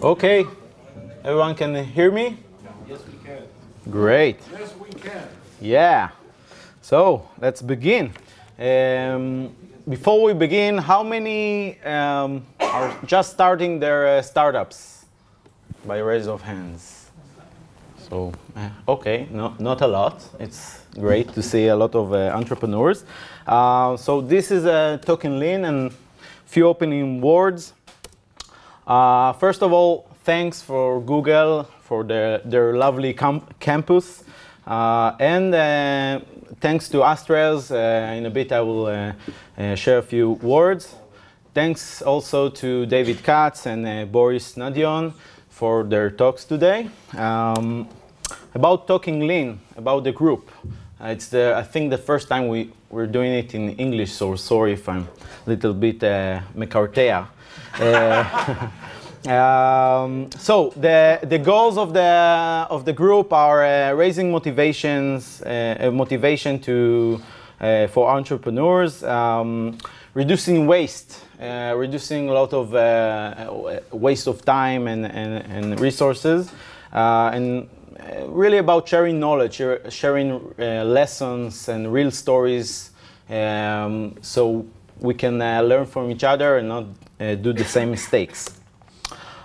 Okay, everyone can hear me? Yes, we can. Great. Yes, we can. Yeah. So let's begin. Before we begin, how many are just starting their startups? By raise of hands. So, okay, not a lot. It's great to see a lot of entrepreneurs. So this is a token lean and few opening words. First of all, thanks for Google for their lovely campus. And thanks to Astrails. In a bit I will share a few words. Thanks also to David Katz and Boris Nadion for their talks today. About Talking Lean, about the group. It's I think the first time we're doing it in English, so sorry if I'm a little bit mekartea. So the goals of the group are raising motivation for entrepreneurs, reducing waste, reducing a lot of waste of time and resources, and really about sharing knowledge, sharing lessons and real stories, so we can learn from each other and not do the same mistakes.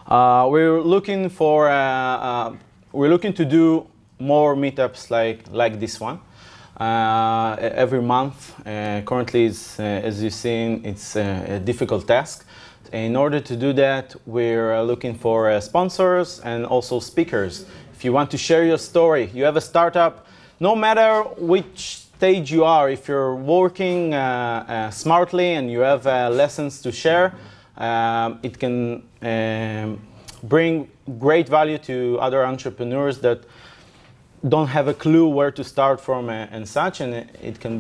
We're looking to do more meetups like this one every month. Currently, as you've seen, it's a difficult task. In order to do that, we're looking for sponsors and also speakers. If you want to share your story, you have a startup, no matter which stage you are, if you're working smartly and you have lessons to share, it can bring great value to other entrepreneurs that don't have a clue where to start from and such, and it can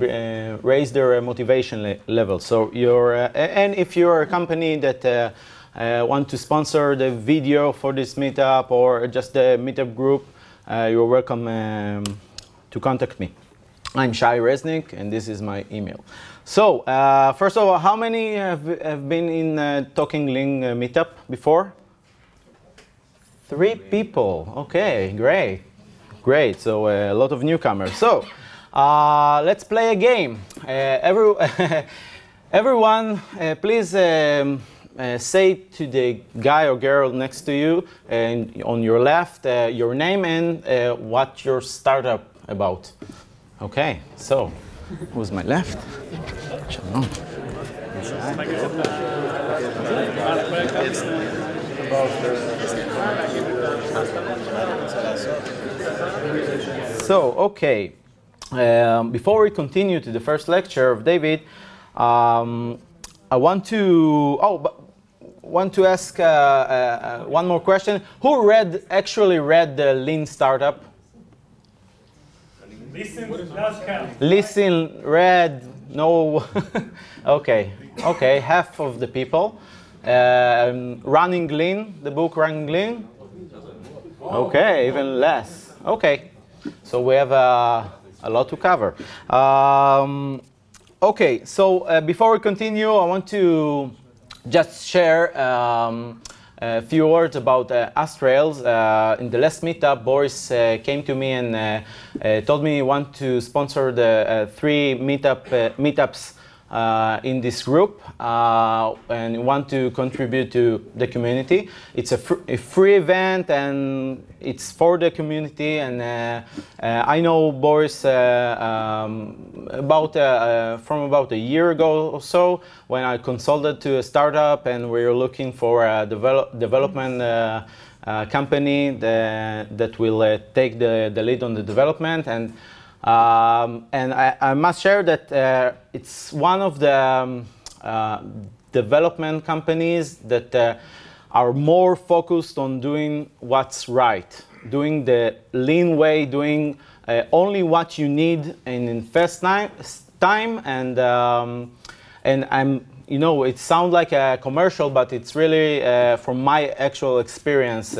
raise their motivation level. So and if you're a company that want to sponsor the video for this meetup or just the meetup group, you're welcome to contact me. I'm Shai Resnick, and this is my email. So, first of all, how many have been in Talking Lean meetup before? 3 people. Okay, great. Great, so a lot of newcomers. So, let's play a game. Everyone, please say to the guy or girl next to you and on your left your name and what your startup about. Okay, so who's my left? Shalom. So, okay, before we continue to the first lecture of David, I want to ask one more question. Who actually read the Lean Startup? Listen does count. Listen, read, no. Okay, half of the people. Running Lean, the book Running Lean. Okay, even less. Okay, so we have a lot to cover. Okay, so before we continue, I want to just share a few words about Astrails. In the last meetup, Boris came to me and told me he wants to sponsor the 3 meetups in this group and want to contribute to the community. It's a free event and it's for the community. And I know Boris from about a year ago or so, when I consulted to a startup and we were looking for a development company that will take the lead on the development. And I must share that it's one of the development companies that are more focused on doing what's right, doing the lean way, doing only what you need in fast time. And I'm you know, it sounds like a commercial, but it's really from my actual experience.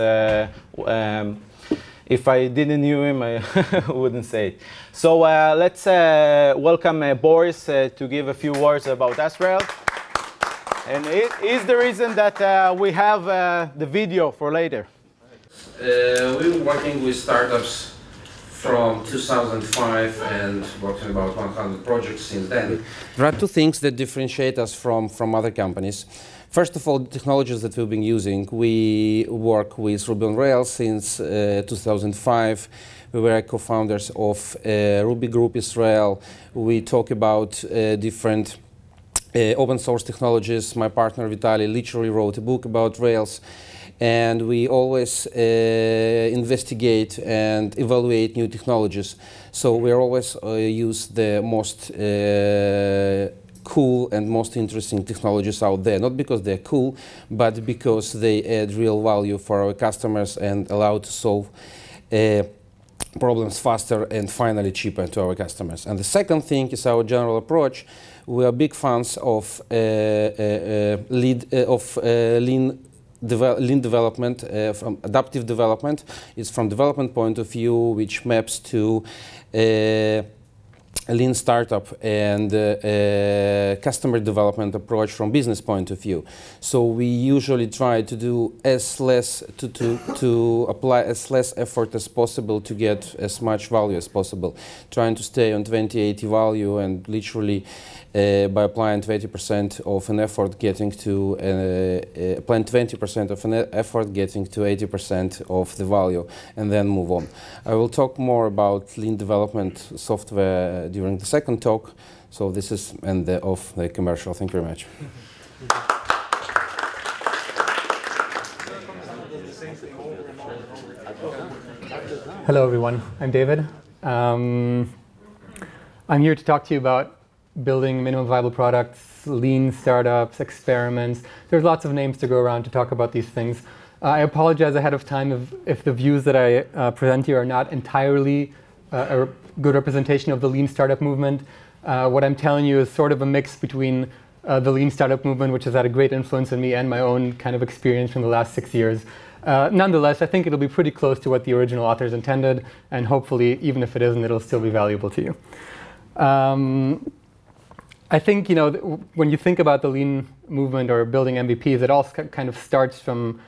If I didn't know him, I wouldn't say it. So let's welcome Boris to give a few words about Azrael. And it is the reason that we have the video for later. We've been working with startups from 2005 and working about 100 projects since then. There are two things that differentiate us from other companies. First of all, the technologies that we've been using. We work with Ruby on Rails since 2005. We were co-founders of Ruby Group Israel. We talk about different open source technologies. My partner Vitaly literally wrote a book about Rails. And we always investigate and evaluate new technologies. So we always use the most cool and most interesting technologies out there, not because they're cool, but because they add real value for our customers and allow to solve problems faster and finally cheaper to our customers. And the second thing is our general approach. We are big fans of lean development, from adaptive development. It's from development point of view, which maps to a lean startup and customer development approach from business point of view. So we usually try to do as less, to apply as less effort as possible to get as much value as possible. Trying to stay on 20/80 value and literally by applying 20% of an effort getting to, applying 20% of an effort getting to 80% of the value and then move on. I will talk more about lean development software during the second talk. So this is end of the commercial. Thank you very much. Hello everyone, I'm David. I'm here to talk to you about building minimum viable products, lean startups, experiments. There's lots of names to go around to talk about these things. I apologize ahead of time if the views that I present here are not entirely a good representation of the lean startup movement. What I'm telling you is sort of a mix between the lean startup movement, which has had a great influence on me, and my own kind of experience from the last 6 years. Nonetheless, I think it'll be pretty close to what the original authors intended, and hopefully, even if it isn't, it'll still be valuable to you. I think, you know, when you think about the lean movement or building MVPs, it all kind of starts from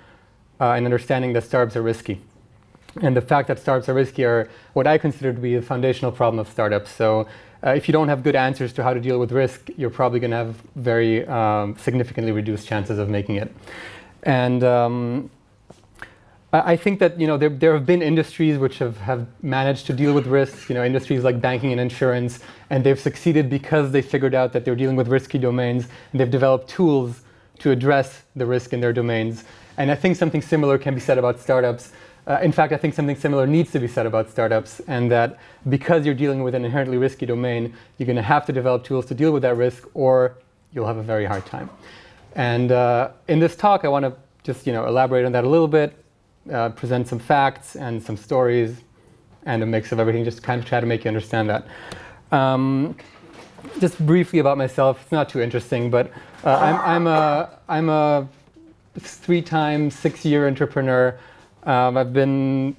an understanding that startups are risky. And the fact that startups are risky are what I consider to be the foundational problem of startups. So if you don't have good answers to how to deal with risk, you're probably going to have very significantly reduced chances of making it. And I think that, you know, there have been industries which have managed to deal with risks, you know, industries like banking and insurance, and they've succeeded because they figured out that they're dealing with risky domains, and they've developed tools to address the risk in their domains. And I think something similar can be said about startups. In fact, I think something similar needs to be said about startups, and that because you're dealing with an inherently risky domain, you're going to have to develop tools to deal with that risk, or you'll have a very hard time. And in this talk, I want to just, you know, elaborate on that a little bit. Present some facts and some stories and a mix of everything, just kind of try to make you understand that. Just briefly about myself, it's not too interesting, but I'm a 3-time 6-year entrepreneur. I've been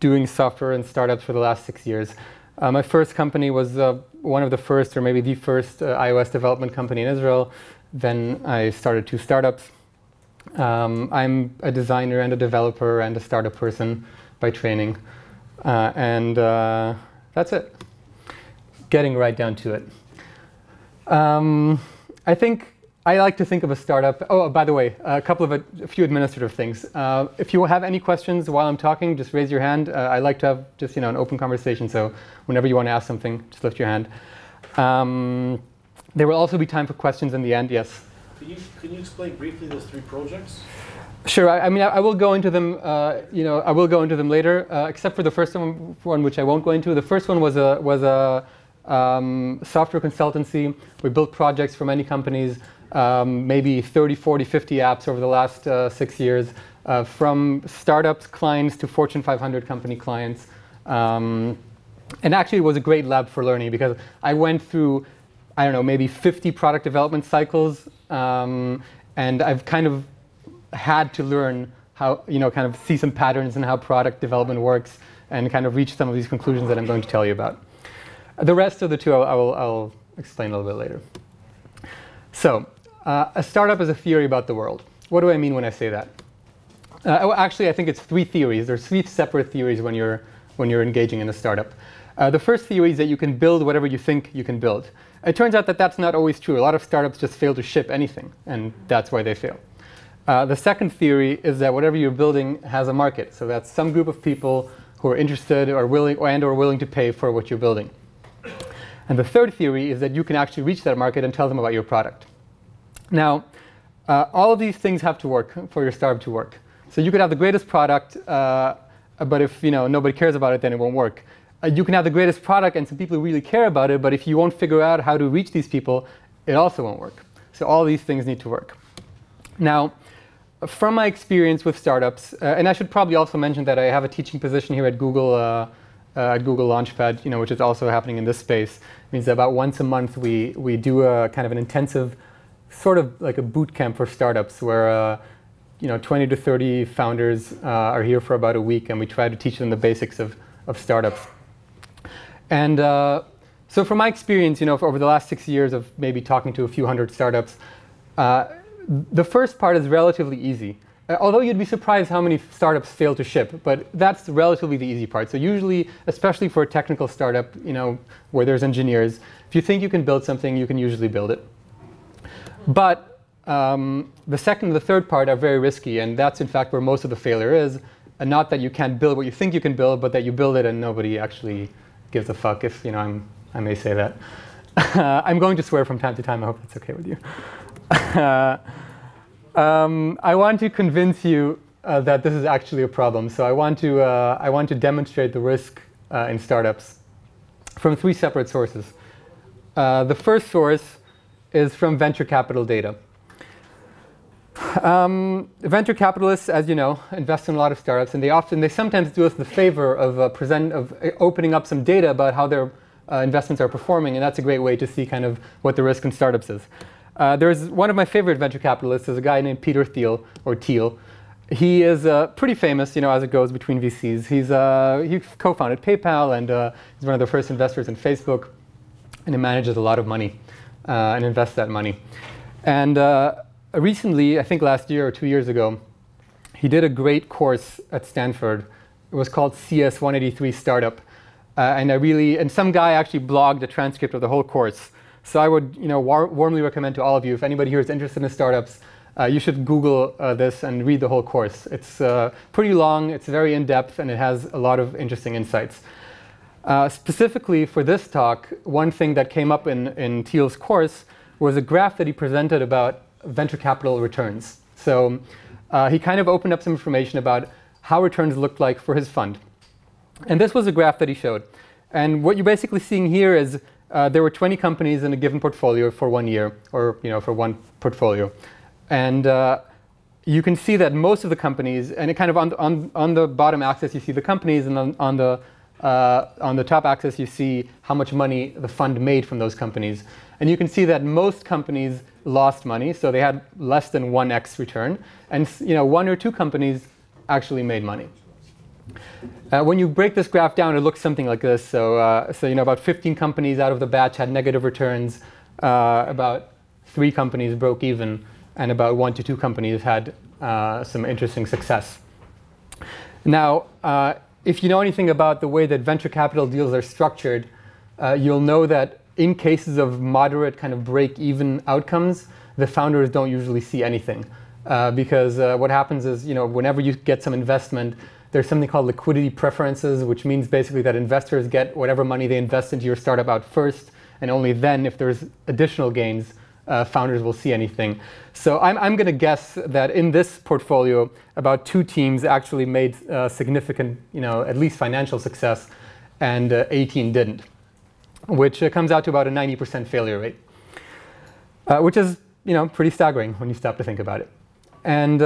doing software and startups for the last 6 years. My first company was one of the first, or maybe the first iOS development company in Israel. Then I started 2 startups. I'm a designer and a developer and a startup person by training. And that's it. Getting right down to it. I like to think of a startup. Oh, by the way, a few administrative things. If you have any questions while I'm talking, just raise your hand. I like to have just, you know, an open conversation. So whenever you want to ask something, just lift your hand. There will also be time for questions in the end. Yes. Can you explain briefly those 3 projects? Sure. I mean, I will go into them. You know, I will go into them later, except for the first one, which I won't go into. The first one was a software consultancy. We built projects for many companies, maybe 30, 40, 50 apps over the last 6 years, from startups clients to Fortune 500 company clients. And actually, it was a great lab for learning because I went through I don't know, maybe 50 product development cycles, and I've kind of had to learn how, kind of see some patterns in how product development works and kind of reach some of these conclusions that I'm going to tell you about. The rest of the two I'll explain a little bit later. So, a startup is a theory about the world. What do I mean when I say that? Well, actually, I think it's 3 theories. There's 3 separate theories when you're engaging in a startup. The first theory is that you can build whatever you think you can build. It turns out that that's not always true. A lot of startups just fail to ship anything, and that's why they fail. The second theory is that whatever you're building has a market. So that's some group of people who are interested or willing or willing to pay for what you're building. And the third theory is that you can actually reach that market and tell them about your product. Now, all of these things have to work for your startup to work. So you could have the greatest product, but if nobody cares about it, then it won't work. You can have the greatest product and some people really care about it, but if you won't figure out how to reach these people, it also won't work. So all these things need to work. Now, from my experience with startups, and I should probably also mention that I have a teaching position here at Google Launchpad, which is also happening in this space. It means that about once a month we do a kind of an intensive, sort of like a boot camp for startups where 20 to 30 founders are here for about a week, and we try to teach them the basics of startups. And so from my experience, for over the last 6 years of maybe talking to a few hundred startups, the first part is relatively easy. Although you'd be surprised how many startups fail to ship, but that's relatively the easy part. So usually, especially for a technical startup, where there's engineers, if you think you can build something, you can usually build it. But the second and the third part are very risky, and that's in fact where most of the failure is. And not that you can't build what you think you can build, but that you build it and nobody actually gives a fuck, if I may say that. I'm going to swear from time to time. I hope that's okay with you. I want to convince you that this is actually a problem. So I want to demonstrate the risk in startups from 3 separate sources. The first source is from venture capital data. Venture capitalists, as you know, invest in a lot of startups, and they sometimes do us the favor of opening up some data about how their investments are performing, and that's a great way to see kind of what the risk in startups is. There's one of my favorite venture capitalists is a guy named Peter Thiel, or Thiel. He is pretty famous, as it goes between VCs. He co-founded PayPal, and he's one of the first investors in Facebook, and he manages a lot of money and invests that money. And recently, I think last year or 2 years ago, he did a great course at Stanford. It was called CS 183 Startup. And some guy actually blogged a transcript of the whole course. So I would warmly recommend to all of you, if anybody here is interested in startups, you should Google this and read the whole course. It's pretty long, it's very in-depth, and it has a lot of interesting insights. Specifically for this talk, one thing that came up in Thiel's course was a graph that he presented about venture capital returns. So he kind of opened up some information about how returns looked like for his fund. And this was a graph that he showed. And what you're basically seeing here is there were 20 companies in a given portfolio for 1 year, or for one portfolio. And you can see that most of the companies, and it kind of on the bottom axis you see the companies, and on the top axis you see how much money the fund made from those companies. And you can see that most companies lost money, so they had less than 1x return, and 1 or 2 companies actually made money. When you break this graph down, it looks something like this. So about 15 companies out of the batch had negative returns, about 3 companies broke even, and about 1 to 2 companies had some interesting success. Now, if you know anything about the way that venture capital deals are structured, you'll know that in cases of moderate kind of break-even outcomes, the founders don't usually see anything. Because what happens is, whenever you get some investment, there's something called liquidity preferences, which means basically that investors get whatever money they invest into your startup out first, and only then, if there's additional gains, founders will see anything. So I'm going to guess that in this portfolio, about 2 teams actually made significant, at least financial success, and 18 didn't, which comes out to about a 90% failure rate, which is pretty staggering when you stop to think about it. And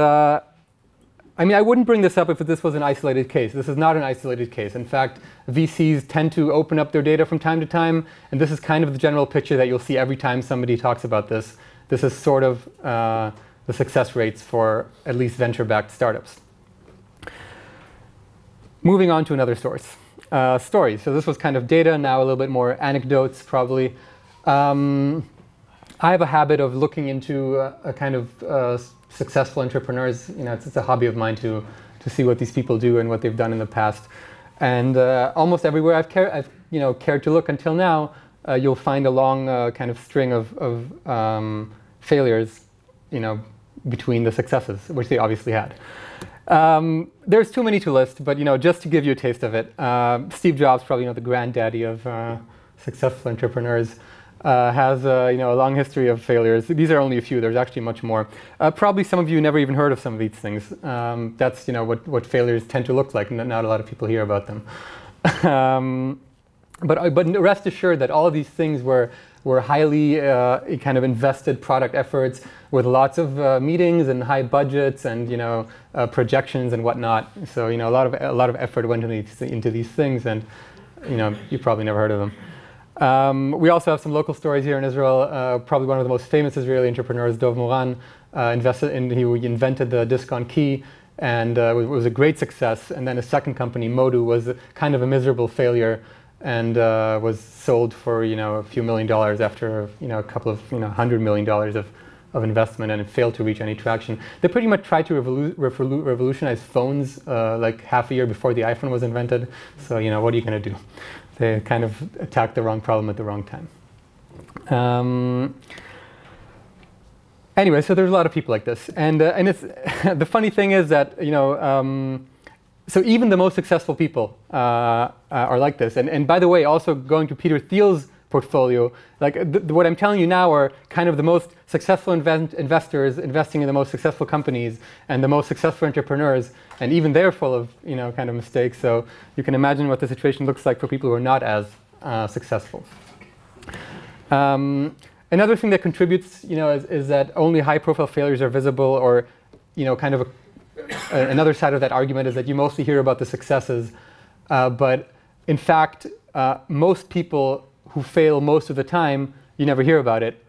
I mean, I wouldn't bring this up if this was an isolated case. This is not an isolated case. In fact, VCs tend to open up their data from time to time, and this is kind of the general picture that you'll see every time somebody talks about this. This is sort of the success rates for at least venture-backed startups. Moving on to another source, stories. So this was kind of data, now a little bit more anecdotes probably. I have a habit of looking into a kind of successful entrepreneurs. You know, it's a hobby of mine to see what these people do and what they've done in the past. And almost everywhere I've cared to look until now, you'll find a long kind of string of failures, you know, between the successes, which they obviously had. There's too many to list, but you know, just to give you a taste of it, Steve Jobs, probably the granddaddy of successful entrepreneurs, has a long history of failures. These are only a few. There's actually much more. Probably some of you never even heard of some of these things. That's what failures tend to look like. Not a lot of people hear about them. But rest assured that all of these things were highly kind of invested product efforts with lots of meetings and high budgets and projections and whatnot. So a lot of effort went into these things, and you probably never heard of them. We also have some local stories here in Israel. Probably one of the most famous Israeli entrepreneurs, Dov Moran, he invented the disk-on key, and it was a great success. And then his second company, Modu, was kind of a miserable failure, and was sold for a few $1 million after a couple of $100 million of investment, and it failed to reach any traction. They pretty much tried to revolutionize phones like half a year before the iPhone was invented. So what are you going to do? They kind of attacked the wrong problem at the wrong time. Anyway, so there's a lot of people like this, and it's the funny thing is that so even the most successful people are like this. And by the way, also going to Peter Thiel's portfolio, like what I'm telling you now are kind of the most successful investors investing in the most successful companies and the most successful entrepreneurs, and even they're full of kind of mistakes. So you can imagine what the situation looks like for people who are not as successful. Another thing that contributes, is that only high-profile failures are visible, or kind of another side of that argument is that you mostly hear about the successes, but in fact, most people who fail most of the time, you never hear about it,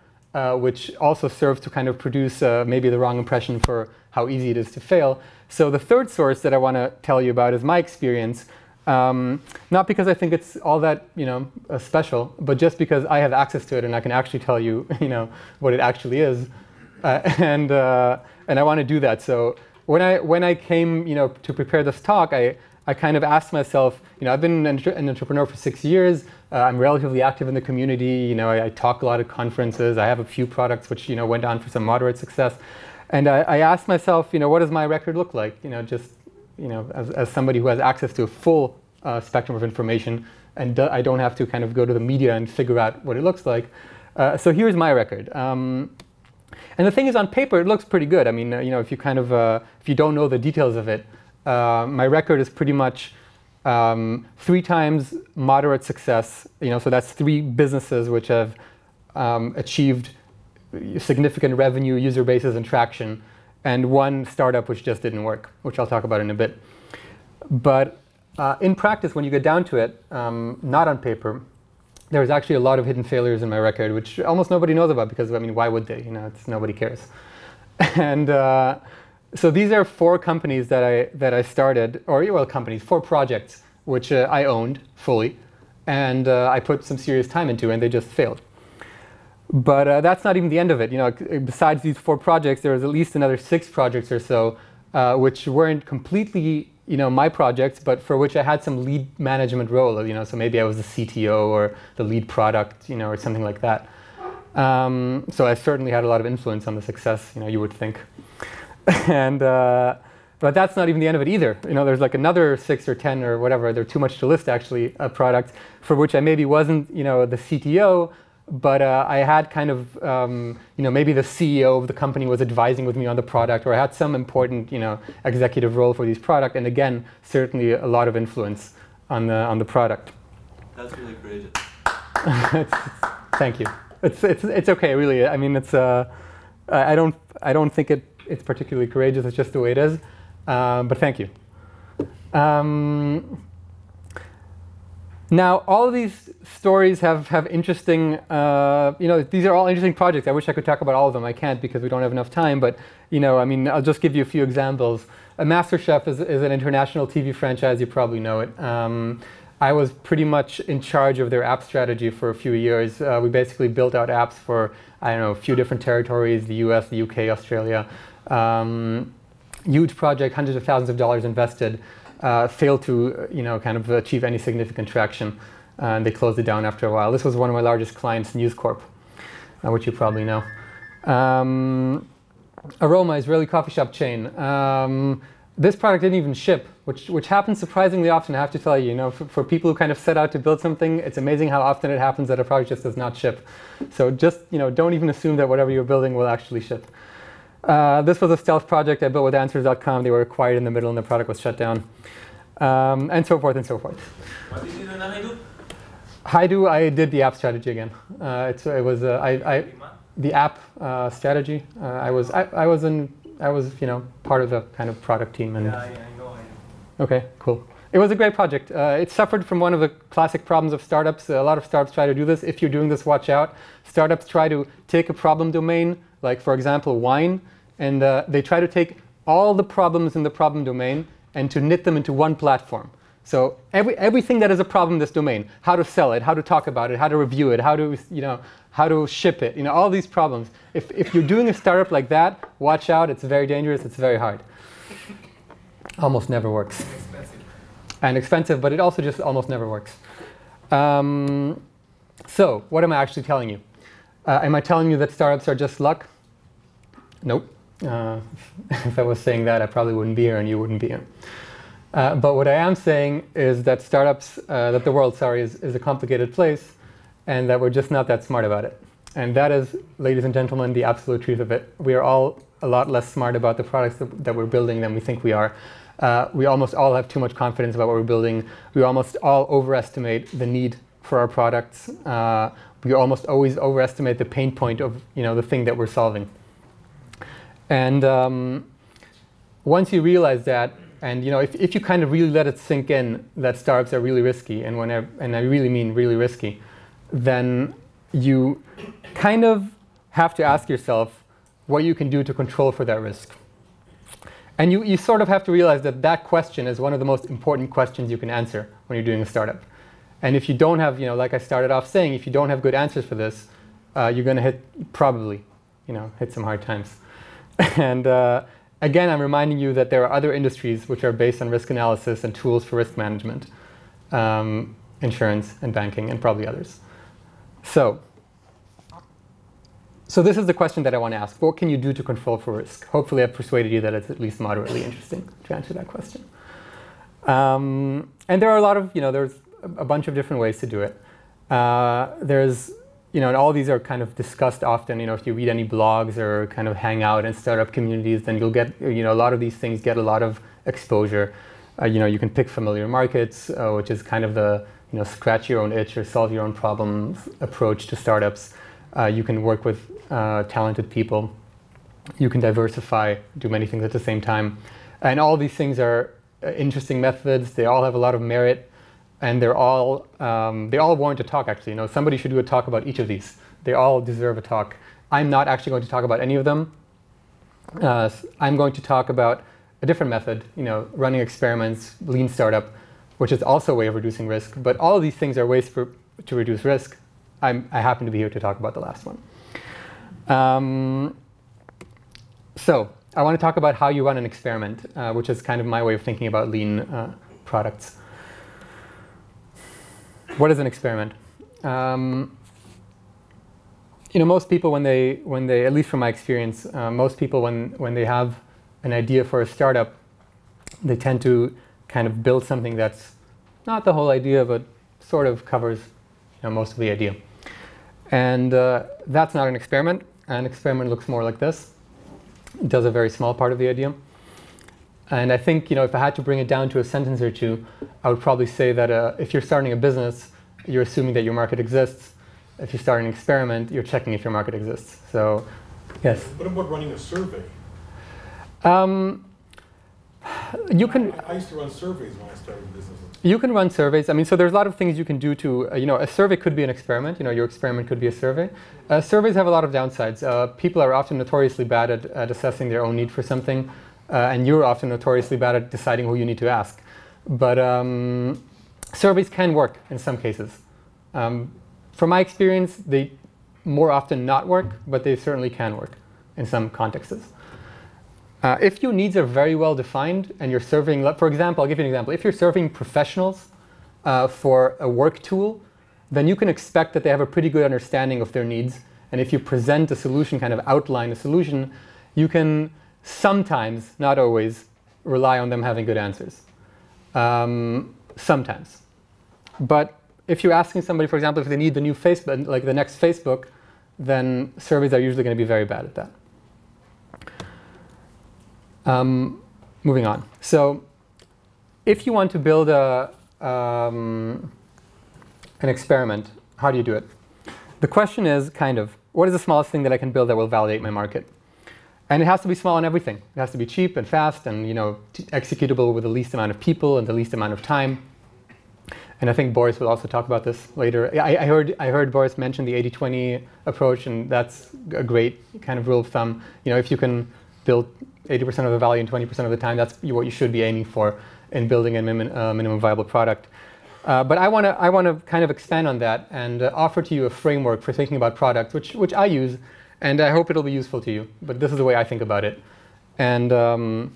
which also serves to kind of produce maybe the wrong impression for how easy it is to fail. So the third source that I want to tell you about is my experience, not because I think it's all that special, but just because I have access to it and I can actually tell you what it actually is, and I want to do that. So when I came to prepare this talk, I kind of asked myself, I've been an entrepreneur for 6 years. I'm relatively active in the community. I talk a lot at conferences. I have a few products which went on for some moderate success. And I asked myself, what does my record look like? Just as somebody who has access to a full spectrum of information, and I don't have to kind of go to the media and figure out what it looks like. So here's my record. And the thing is, on paper, it looks pretty good. I mean, if you kind of if you don't know the details of it, my record is pretty much 3 times moderate success. So that's 3 businesses which have achieved significant revenue, user bases, and traction, and 1 startup which just didn't work, which I'll talk about in a bit. But in practice, when you get down to it, not on paper, there's actually a lot of hidden failures in my record, which almost nobody knows about, because I mean, why would they? Nobody cares. And so these are 4 companies that I started, or 4 projects which I owned fully, and I put some serious time into, and they just failed. But that's not even the end of it. Besides these 4 projects, there was at least another 6 projects or so, which weren't completely my projects, but for which I had some lead management role. So maybe I was the CTO or the lead product, or something like that. So I certainly had a lot of influence on the success, you would think. And but that's not even the end of it either. There's like another 6 or 10 or whatever. They're too much to list, actually, products for which I maybe wasn't, the CTO, but I had kind of, maybe the CEO of the company was advising with me on the product, or I had some important, executive role for these products. And again, certainly a lot of influence on the product. That's really courageous. Thank you. It's okay, really. I mean, I don't think it's particularly courageous. It's just the way it is. But thank you. Now, all of these stories have interesting, these are all interesting projects. I wish I could talk about all of them. I can't because we don't have enough time. But, I mean, I'll just give you a few examples. MasterChef is an international TV franchise. You probably know it. I was pretty much in charge of their app strategy for a few years. We basically built out apps for, I don't know, a few different territories, the US, the UK, Australia. Huge project, hundreds of thousands of dollars invested. Failed to, kind of achieve any significant traction. And they closed it down after a while. This was one of my largest clients, News Corp, which you probably know. Aroma, Israeli coffee shop chain. This product didn't even ship, which happens surprisingly often, I have to tell you. For people who kind of set out to build something, it's amazing how often it happens that a product just does not ship. So just, don't even assume that whatever you're building will actually ship. This was a stealth project I built with Answers.com. They were acquired in the middle and the product was shut down. And so forth and so forth. What did you do in Haidu? Haidu, I did the app strategy again. It was the app strategy. I was part of the kind of product team. And Yeah, I know. Okay, cool. It was a great project. It suffered from one of the classic problems of startups. A lot of startups try to do this. If you're doing this, watch out. Startups try to take a problem domain, like for example, wine, and they try to take all the problems in the problem domain and to knit them into one platform. So everything that is a problem in this domain, how to sell it, how to talk about it, how to review it, how to ship it, all these problems. If you're doing a startup like that, watch out. It's very dangerous. It's very hard. Almost never works. And expensive, but it also just almost never works. So what am I actually telling you? Am I telling you that startups are just luck? Nope. If I was saying that, I probably wouldn't be here and you wouldn't be here. But what I am saying is that that the world, is a complicated place and that we're just not that smart about it. And that is, ladies and gentlemen, the absolute truth of it. We are all a lot less smart about the products that we're building than we think we are. We almost all have too much confidence about what we're building. We almost all overestimate the need for our products. We almost always overestimate the pain point of the thing that we're solving. And once you realize that, and if you kind of really let it sink in that startups are really risky, and I really mean really risky, then you kind of have to ask yourself what you can do to control for that risk. And you sort of have to realize that question is one of the most important questions you can answer when you're doing a startup. And if you don't have, like I started off saying, if you don't have good answers for this, you're going to probably hit some hard times. And again, I'm reminding you that there are other industries which are based on risk analysis and tools for risk management, insurance and banking, and probably others. So this is the question that I want to ask. What can you do to control for risk? Hopefully I've persuaded you that it's at least moderately interesting to answer that question. And there are a lot of, there's a bunch of different ways to do it. There's, and all these are kind of discussed often. If you read any blogs or kind of hang out in startup communities, then you'll get, a lot of these things get a lot of exposure. You can pick familiar markets, which is kind of the, scratch your own itch or solve your own problems approach to startups. You can work with talented people. You can diversify, do many things at the same time. And all these things are interesting methods. They all have a lot of merit. And they all warrant a talk, actually. Somebody should do a talk about each of these. They all deserve a talk. I'm not actually going to talk about any of them. I'm going to talk about a different method, running experiments, lean startup, which is also a way of reducing risk. But all of these things are ways to reduce risk. I happen to be here to talk about the last one. So I want to talk about how you run an experiment, which is kind of my way of thinking about lean products. What is an experiment? Most people, when they, at least from my experience, most people when they have an idea for a startup, they tend to kind of build something that's not the whole idea, but sort of covers most of the idea. And that's not an experiment. An experiment looks more like this. It does a very small part of the idea. And I think, if I had to bring it down to a sentence or two, I would probably say that if you're starting a business, you're assuming that your market exists. If you're starting an experiment, you're checking if your market exists. So, yes? What about running a survey? You can. I used to run surveys when I started businesses. You can run surveys. I mean, so there's a lot of things you can do to, a survey could be an experiment. Your experiment could be a survey. Surveys have a lot of downsides. People are often notoriously bad at assessing their own need for something, and you're often notoriously bad at deciding who you need to ask. But surveys can work in some cases. From my experience, they more often not work, but they certainly can work in some contexts. If your needs are very well defined and you're serving, for example, I'll give you an example. If you're serving professionals for a work tool, then you can expect that they have a pretty good understanding of their needs. And if you present a solution, kind of outline a solution, you can sometimes, not always, rely on them having good answers. Sometimes. But if you're asking somebody, for example, if they need the new Facebook, like the next Facebook, then surveys are usually going to be very bad at that. Moving on. So if you want to build an experiment, how do you do it? The question is kind of, what is the smallest thing that I can build that will validate my market? And it has to be small on everything. It has to be cheap and fast and executable with the least amount of people and the least amount of time. And I think Boris will also talk about this later. I heard Boris mention the 80-20 approach, and that's a great kind of rule of thumb. If you can build 80% of the value in 20% of the time, that's what you should be aiming for in building a minimum viable product. But I want to kind of expand on that and offer to you a framework for thinking about products, which I use, and I hope it'll be useful to you. But this is the way I think about it, and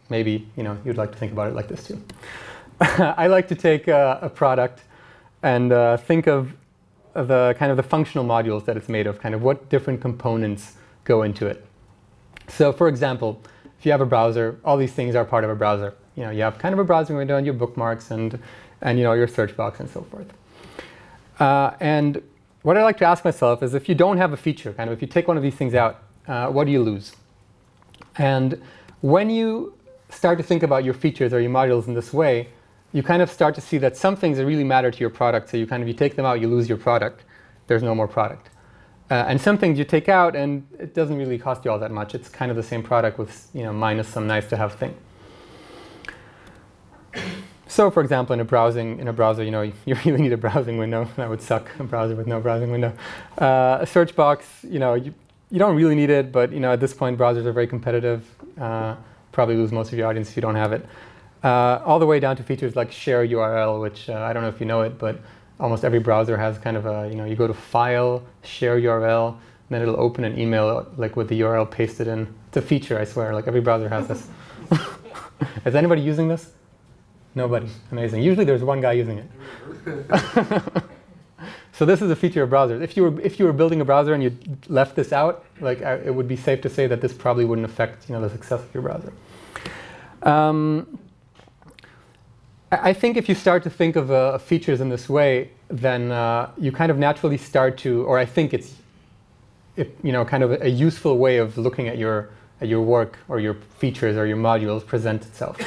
maybe you'd like to think about it like this too. I like to take a product and think of the kind of the functional modules that it's made of, kind of what different components go into it. So for example, if you have a browser, all these things are part of a browser. You have kind of a browsing window and your bookmarks and your search box and so forth. And what I like to ask myself is, if you don't have a feature, kind of if you take one of these things out, what do you lose? And when you start to think about your features or your modules in this way, you kind of start to see that some things that really matter to your product. So you take them out, you lose your product. There's no more product. And some things you take out, and it doesn't really cost you all that much. It's kind of the same product with minus some nice to have thing. So for example, in a browser, you really need a browsing window. That would suck, a browser with no browsing window. A search box, you don't really need it, but at this point browsers are very competitive. Probably lose most of your audience if you don't have it. All the way down to features like share URL, which I don't know if you know it, but almost every browser has kind of a, you go to File, Share URL, and then it'll open an email like with the URL pasted in. It's a feature, I swear. Like every browser has this. Is anybody using this? Nobody. Amazing. Usually there's one guy using it. So this is a feature of browsers. If you were building a browser and you left this out, it would be safe to say that this probably wouldn't affect the success of your browser. I think if you start to think of features in this way, then you kind of naturally start to, or I think it's kind of a useful way of looking at your work or your features or your modules present itself.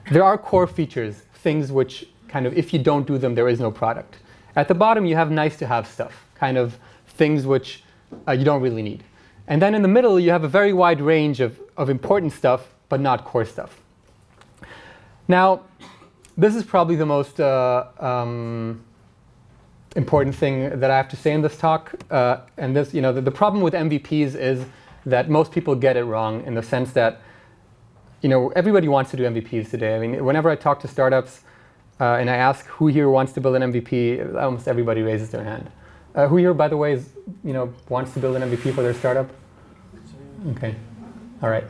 There are core features, things which kind of, if you don't do them, there is no product. At the bottom, you have nice to have stuff, kind of things which you don't really need. And then in the middle, you have a very wide range of important stuff, but not core stuff. Now, this is probably the most important thing that I have to say in this talk. And this, the problem with MVPs is that most people get it wrong in the sense that, everybody wants to do MVPs today. I mean, whenever I talk to startups and I ask who here wants to build an MVP, almost everybody raises their hand. Who here, by the way, wants to build an MVP for their startup? Okay, all right.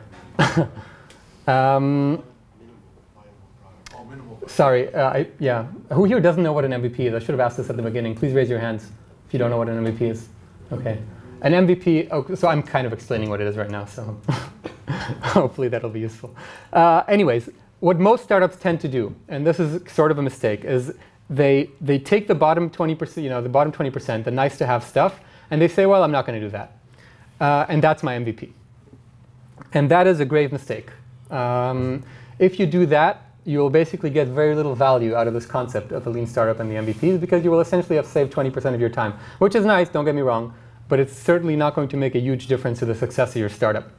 Sorry, yeah. Who here doesn't know what an MVP is? I should have asked this at the beginning. Please raise your hands if you don't know what an MVP is. Okay. An MVP, so I'm kind of explaining what it is right now, so hopefully that'll be useful. Anyways, what most startups tend to do, and this is sort of a mistake, is they take the bottom 20%, the bottom 20%, the nice to have stuff, and they say, well, I'm not going to do that. And that's my MVP. And that is a grave mistake. If you do that, you will basically get very little value out of this concept of a lean startup and the MVPs, because you will essentially have saved 20% of your time, which is nice, don't get me wrong, but it's certainly not going to make a huge difference to the success of your startup.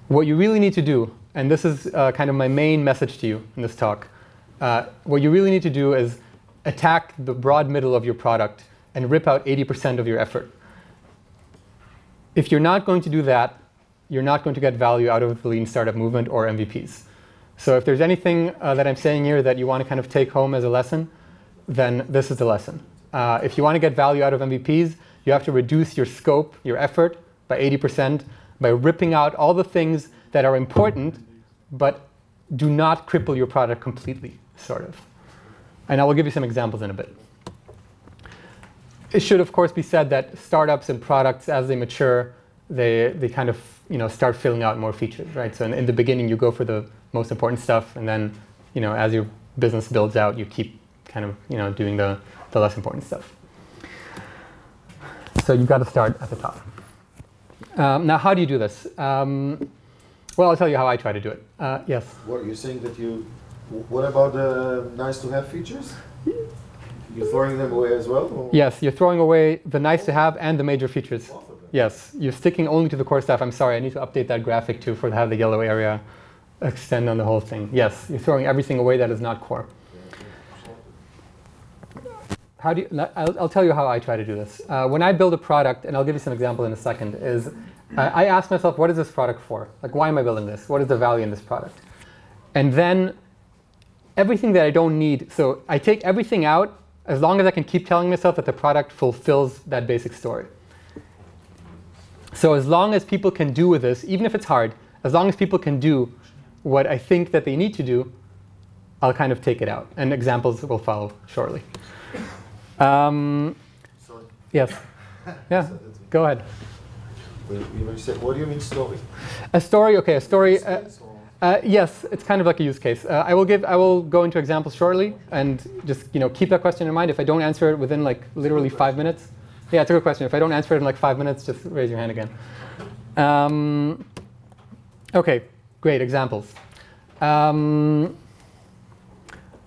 What you really need to do, and this is kind of my main message to you in this talk, what you really need to do is attack the broad middle of your product and rip out 80% of your effort. If you're not going to do that, you're not going to get value out of the lean startup movement or MVPs. So if there's anything that I'm saying here that you want to kind of take home as a lesson, then this is the lesson. If you want to get value out of MVPs, you have to reduce your scope, your effort, by 80% by ripping out all the things that are important, but do not cripple your product completely, sort of. And I will give you some examples in a bit. It should, of course, be said that startups and products, as they mature, they kind of start filling out more features, right? So in the beginning, you go for the most important stuff, and then as your business builds out, you keep kind of doing the less important stuff. So you've got to start at the top. Now, how do you do this? Well, I'll tell you how I try to do it. Yes? What are you saying that what about the nice-to-have features? You're throwing them away as well? Or? Yes, you're throwing away the nice-to-have and the major features. Yes, you're sticking only to the core stuff. I'm sorry, I need to update that graphic too for have the yellow area extend on the whole thing. Yes, you're throwing everything away that is not core. How do you, I'll tell you how I try to do this. When I build a product, and I'll give you some example in a second, is I ask myself, what is this product for? Like, why am I building this? What is the value in this product? And then everything that I don't need, so I take everything out as long as I can keep telling myself that the product fulfills that basic story. So as long as people can do with this, even if it's hard, as long as people can do what I think that they need to do, I'll kind of take it out. And examples will follow shortly. Sorry. Yes. Yeah, go ahead. What do you mean story? A story, okay, a story. Yes, it's kind of like a use case. I will go into examples shortly, and just keep that question in mind. If I don't answer it within like literally 5 minutes, yeah, it's a good question. If I don't answer it in like 5 minutes, just raise your hand again. Okay, great examples.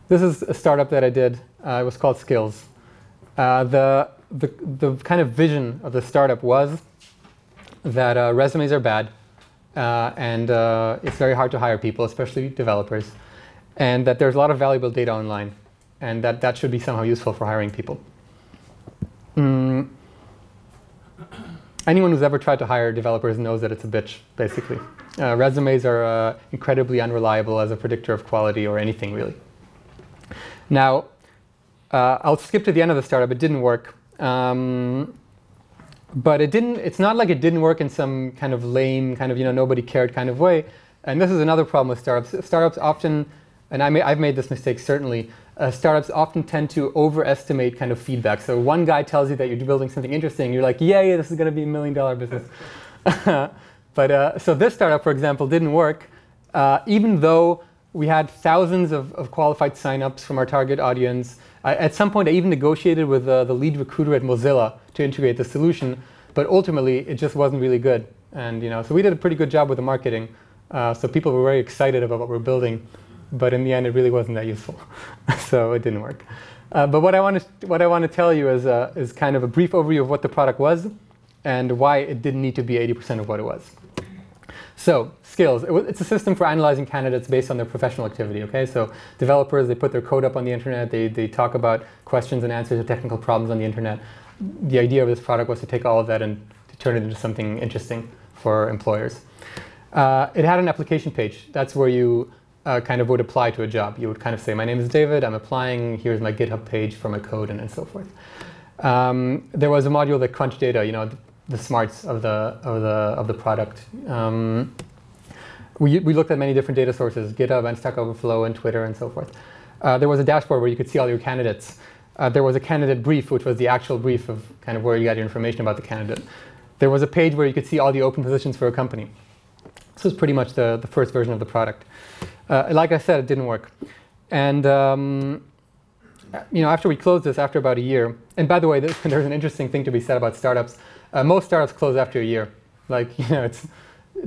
This is a startup that I did. It was called Skills. The kind of vision of the startup was that resumes are bad. And it's very hard to hire people, especially developers, and that there's a lot of valuable data online, and that should be somehow useful for hiring people. Anyone who's ever tried to hire developers knows that it's a bitch, basically. Resumes are incredibly unreliable as a predictor of quality or anything, really. Now, I'll skip to the end of the startup. It didn't work. But it's not like it didn't work in some kind of lame, kind of, nobody cared kind of way. And this is another problem with startups. Startups often, and I've made this mistake certainly, startups often tend to overestimate kind of feedback. So one guy tells you that you're building something interesting. You're like, yeah, this is going to be $1 million business. But so this startup, for example, didn't work, even though we had thousands of qualified signups from our target audience. At some point, I even negotiated with the lead recruiter at Mozilla to integrate the solution, but ultimately, it just wasn't really good. And so we did a pretty good job with the marketing. So people were very excited about what we're building, but in the end, it really wasn't that useful. So it didn't work. But what I want to tell you is kind of a brief overview of what the product was and why it didn't need to be 80% of what it was. So Skills, it's a system for analyzing candidates based on their professional activity. Okay, so developers, they put their code up on the internet. They talk about questions and answers to technical problems on the internet. The idea of this product was to take all of that and to turn it into something interesting for employers. It had an application page. That's where you kind of would apply to a job. You would kind of say, my name is David, I'm applying, here's my GitHub page for my code, and so forth. There was a module that crunched data, the smarts of the product. We looked at many different data sources, GitHub and Stack Overflow and Twitter and so forth. There was a dashboard where you could see all your candidates. There was a candidate brief, which was the actual brief of kind of where you got your information about the candidate. There was a page where you could see all the open positions for a company. This was pretty much the first version of the product. Like I said, it didn't work. And after we closed this, after about a year, and by the way, there's an interesting thing to be said about startups. Most startups close after a year. It's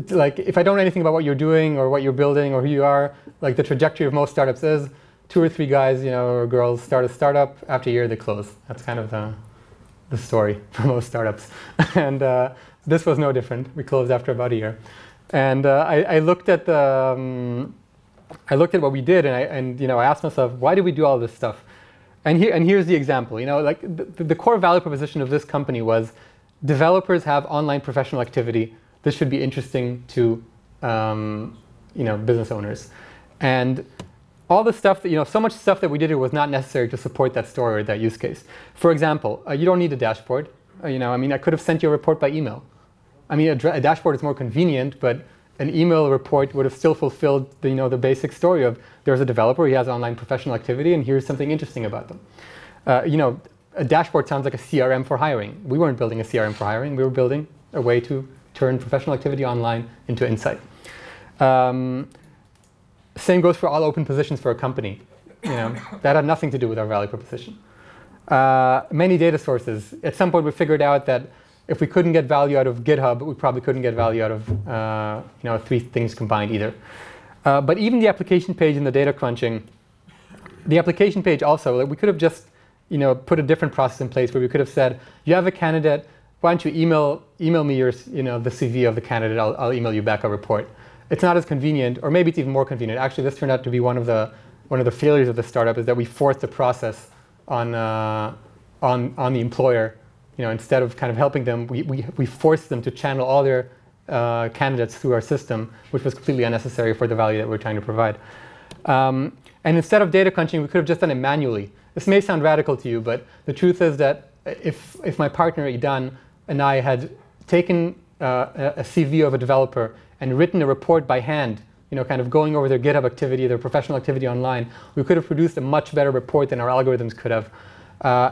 like if I don't know anything about what you're doing or what you're building or who you are, like the trajectory of most startups is 2 or 3 guys, or girls start a startup. After a year, they close. That's kind of the story for most startups. And this was no different. We closed after about a year. And I looked at I looked at what we did, and I asked myself, why did we do all this stuff? And here's the example. Like the core value proposition of this company was, developers have online professional activity. This should be interesting to business owners. And all the stuff that, so much stuff that we did was not necessary to support that story or that use case. For example, you don't need a dashboard. I could have sent you a report by email. A dashboard is more convenient, but an email report would have still fulfilled the basic story of, there's a developer, he has online professional activity, and here's something interesting about them. A dashboard sounds like a CRM for hiring. We weren't building a CRM for hiring. We were building a way to turn professional activity online into insight. Same goes for all open positions for a company. That had nothing to do with our value proposition. Many data sources. At some point, we figured out that if we couldn't get value out of GitHub, we probably couldn't get value out of three things combined either. But even the application page and the data crunching, the application page also, we could have just put a different process in place where we could have said, you have a candidate, why don't you email me your the CV of the candidate, I'll email you back a report. It's not as convenient, or maybe it's even more convenient. Actually, this turned out to be one of the failures of the startup, is that we forced the process on the employer. Instead of kind of helping them, we forced them to channel all their candidates through our system, which was completely unnecessary for the value that we're trying to provide. And instead of data crunching, we could have just done it manually. This may sound radical to you, but the truth is that if my partner Idan and I had taken a CV of a developer and written a report by hand, kind of going over their GitHub activity, their professional activity online, we could have produced a much better report than our algorithms could have.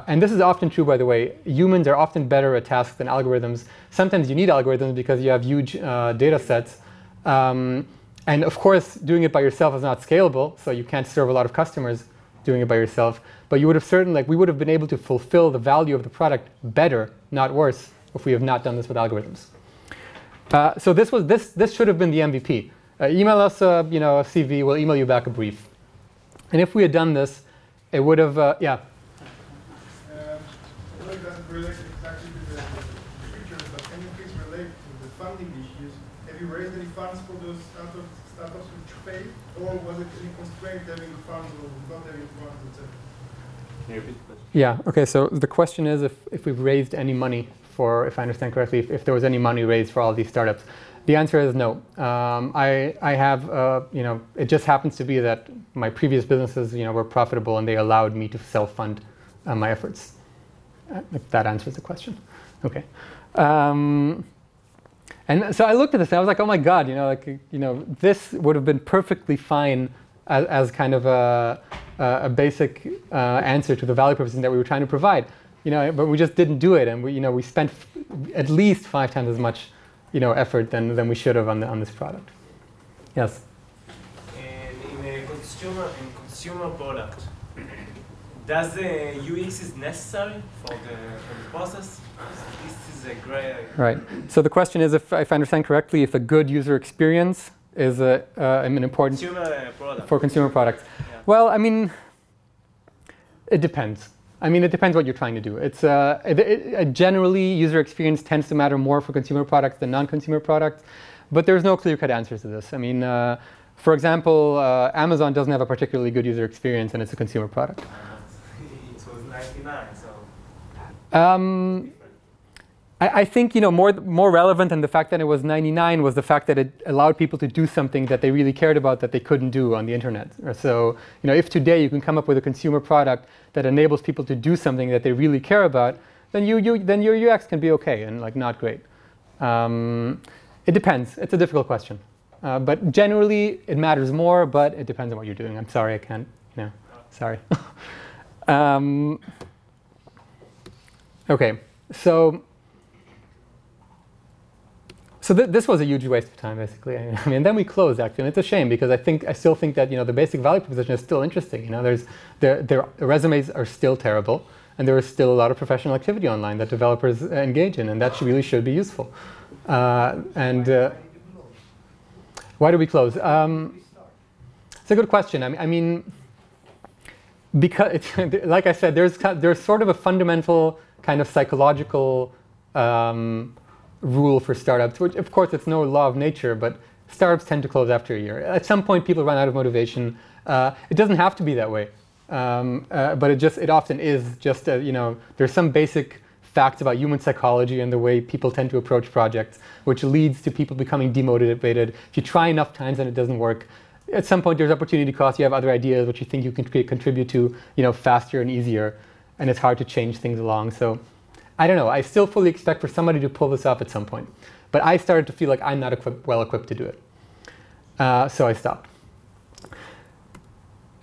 And this is often true, by the way. Humans are often better at tasks than algorithms. Sometimes you need algorithms because you have huge data sets. And of course, doing it by yourself is not scalable, so you can't serve a lot of customers doing it by yourself. But you would have we would have been able to fulfill the value of the product better, not worse, if we have not done this with algorithms. So this should have been the MVP. Email us a CV, we'll email you back a brief. And if we had done this, it would have, yeah. Well, it doesn't relate exactly to the features, but can you please relate to the funding issues? Have you raised any funds for those startups which failed? Or was it any constraint having funds or not having funds, etc.? Can you repeat the question? Yeah, okay, so the question is if we've raised any money for, if I understand correctly, if there was any money raised for all these startups. The answer is no. I have, it just happens to be that my previous businesses, were profitable and they allowed me to self-fund my efforts. If that answers the question. Okay. And so I looked at this and I was like, oh my God, this would have been perfectly fine as kind of a basic answer to the value proposition that we were trying to provide. But we just didn't do it, and we spent at least 5 times as much, effort than we should have on this product. Yes. And in a consumer product, does the UX is necessary for the process? This is a gray area. Right. So the question is, if I understand correctly, if a good user experience is an important for consumer products. Yeah. Well, it depends. It depends what you're trying to do. It's generally, user experience tends to matter more for consumer products than non-consumer products, but there's no clear-cut answers to this. For example, Amazon doesn't have a particularly good user experience, and it's a consumer product. It was 99, so. I think more relevant than the fact that it was 99 was the fact that it allowed people to do something that they really cared about that they couldn't do on the internet. So if today you can come up with a consumer product that enables people to do something that they really care about, then your UX can be okay and not great. It depends. It's a difficult question, but generally it matters more. But it depends on what you're doing. I'm sorry, I can't. Sorry. Okay, so. So this was a huge waste of time, basically. And then we closed, actually, and it's a shame because I still think that the basic value proposition is still interesting. Their resumes are still terrible, and there is still a lot of professional activity online that developers engage in, and that really should be useful. Why do we close? It's a good question. Because like I said, there's sort of a fundamental kind of psychological rule for startups, which of course it's no law of nature, but startups tend to close after a year. At some point, people run out of motivation. It doesn't have to be that way, but it often is. Just there's some basic facts about human psychology and the way people tend to approach projects, which leads to people becoming demotivated. If you try enough times and it doesn't work, at some point there's opportunity cost. You have other ideas which you think you can contribute to, faster and easier, and it's hard to change things along. So, I don't know. I still fully expect for somebody to pull this off at some point, but I started to feel like I'm not well equipped to do it. So I stopped.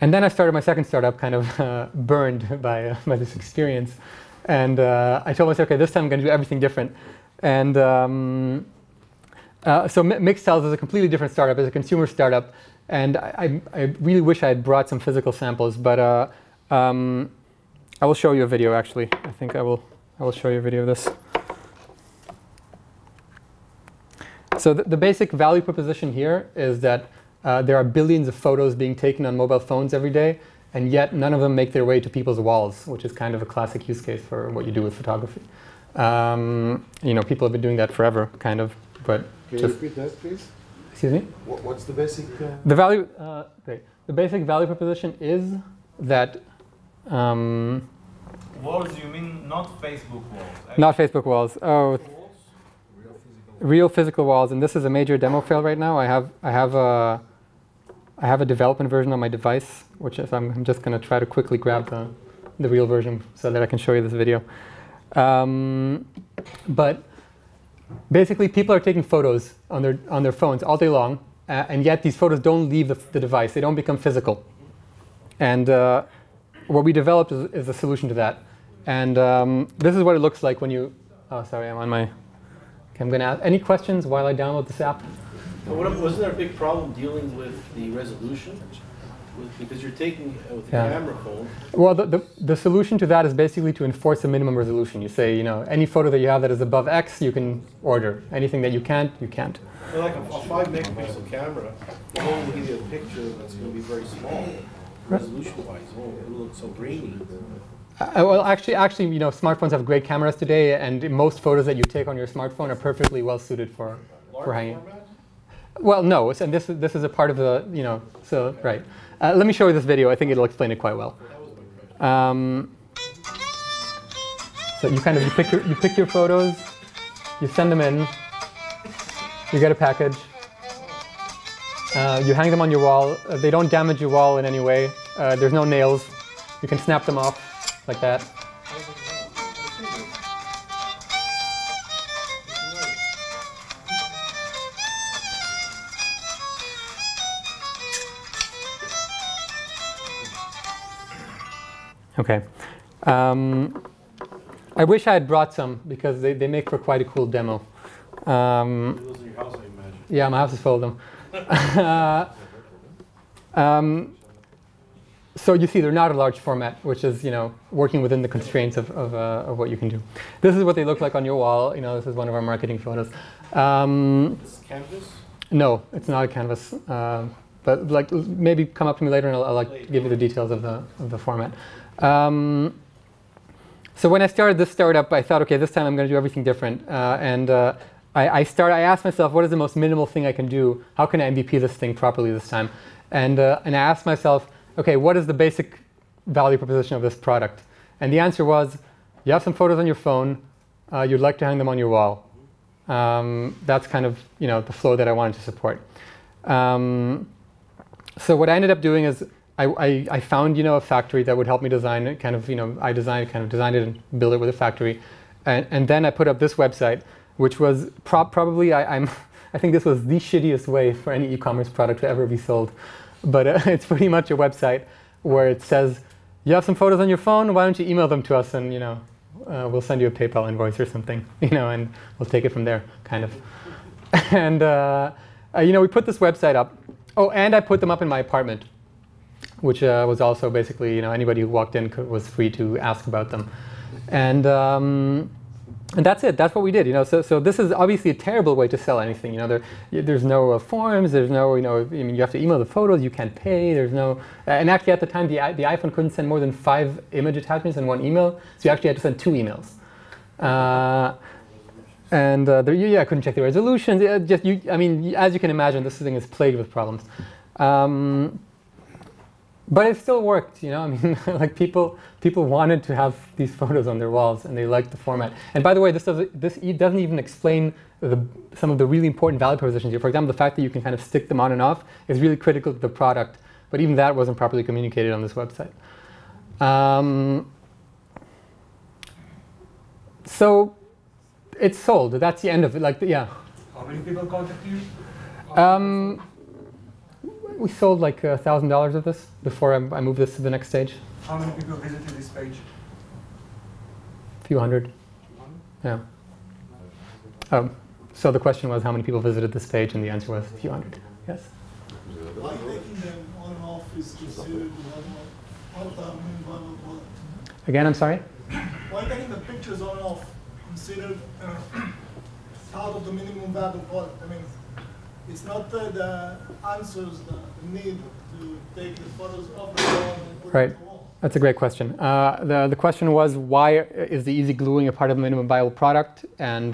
And then I started my second startup, kind of burned by this experience. And I told myself, okay, this time I'm going to do everything different. And so Mixtiles is a completely different startup. It's a consumer startup. And I really wish I had brought some physical samples. But I will show you a video, actually. I think I will show you a video of this. So the basic value proposition here is that there are billions of photos being taken on mobile phones every day, and yet none of them make their way to people's walls, which is kind of a classic use case for what you do with photography. People have been doing that forever, kind of. But can you repeat that, please? Excuse me? What's the basic? The value. Great. The basic value proposition is that. Walls? You mean not Facebook walls? Not Facebook walls. Oh. Real physical walls, and this is a major demo fail right now. I have a development version on my device, which is I'm just going to try to quickly grab the real version so that I can show you this video. But basically, people are taking photos on their phones all day long, and yet these photos don't leave the device. They don't become physical. And what we developed is a solution to that. And this is what it looks like when you. Oh, sorry, I'm on my. Okay, I'm going to ask any questions while I download this app. Wasn't there a big problem dealing with the resolution? Because you're taking with the camera phone. Well, the solution to that is basically to enforce a minimum resolution. You say, any photo that you have that is above X, you can order. Anything that you can't, you can't. Well, like a 5-megapixel camera, will only give you a picture that's going to be very small, resolution-wise. It will look so grainy. Well, actually, smartphones have great cameras today, and most photos that you take on your smartphone are perfectly well suited for hanging. Format? Well, no, and this is a part of the so right. Let me show you this video. I think it'll explain it quite well. So you pick your photos, you send them in, you get a package, you hang them on your wall. They don't damage your wall in any way. There's no nails. You can snap them off. Like that. Okay. I wish I had brought some because they make for quite a cool demo. Those in your house, I imagine. Yeah, my house is full of them. So you see, they're not a large format, which is working within the constraints of what you can do. This is what they look like on your wall. This is one of our marketing photos. It's canvas? No, it's not a canvas. But maybe come up to me later, and I'll give you the details of the format. So when I started this startup, I thought, okay, this time I'm going to do everything different. I asked myself, what is the most minimal thing I can do? How can I MVP this thing properly this time? And I asked myself, okay, what is the basic value proposition of this product? And the answer was, you have some photos on your phone, you'd like to hang them on your wall. That's kind of the flow that I wanted to support. So what I ended up doing is I found a factory that would help me design it. I designed it and built it with a factory, and then I put up this website, which was probably I think this was the shittiest way for any e-commerce product to ever be sold. But it's pretty much a website where it says, you have some photos on your phone, why don't you email them to us, and we'll send you a PayPal invoice or something, and we'll take it from there, kind of. And we put this website up. Oh, and I put them up in my apartment, which was also basically, anybody who walked in was free to ask about them. And that's it. That's what we did. So this is obviously a terrible way to sell anything. There's no forms. There's no. You have to email the photos. You can't pay. There's no. And actually, at the time, the iPhone couldn't send more than 5 image attachments in one email. So you actually had to send 2 emails. And I couldn't check the resolutions. I mean, as you can imagine, this thing is plagued with problems. But it still worked, you know. I mean, like people wanted to have these photos on their walls, and they liked the format. And by the way, this doesn't even explain some of the really important value propositions here. For example, the fact that you can kind of stick them on and off is really critical to the product. But even that wasn't properly communicated on this website. So it's sold. That's the end of it. Like, yeah. How many people contacted you? We sold like $1,000 of this before I moved this to the next stage. How many people visited this page? A few hundred. Yeah. So the question was how many people visited this page, and the answer was a few hundred. Yes. Why taking them on and off is considered one of the minimum viable product? Again, I'm sorry? Why taking the pictures on and off considered part of the minimum viable product? I mean, it's not the answers the need to take the photos off the wall and put it on the wall. That's a great question. The question was, why is the easy gluing a part of the minimum viable product? And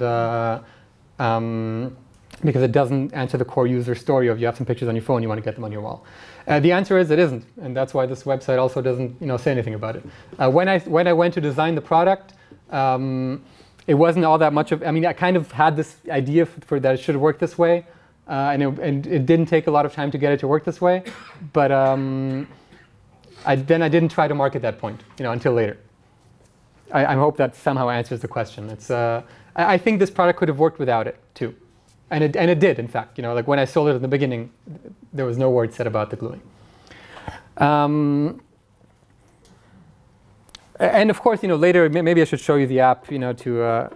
because it doesn't answer the core user story of you have some pictures on your phone, you want to get them on your wall. The answer is it isn't, and that's why this website also doesn't say anything about it. When I went to design the product, it wasn't all that much of. I mean, I kind of had this idea for that it should work this way, and it didn't take a lot of time to get it to work this way, but I didn't try to market that point, until later. I hope that somehow answers the question. It's I think this product could have worked without it too. And it did, in fact. Like when I sold it in the beginning, there was no word said about the gluing. And of course, later, maybe I should show you the app, to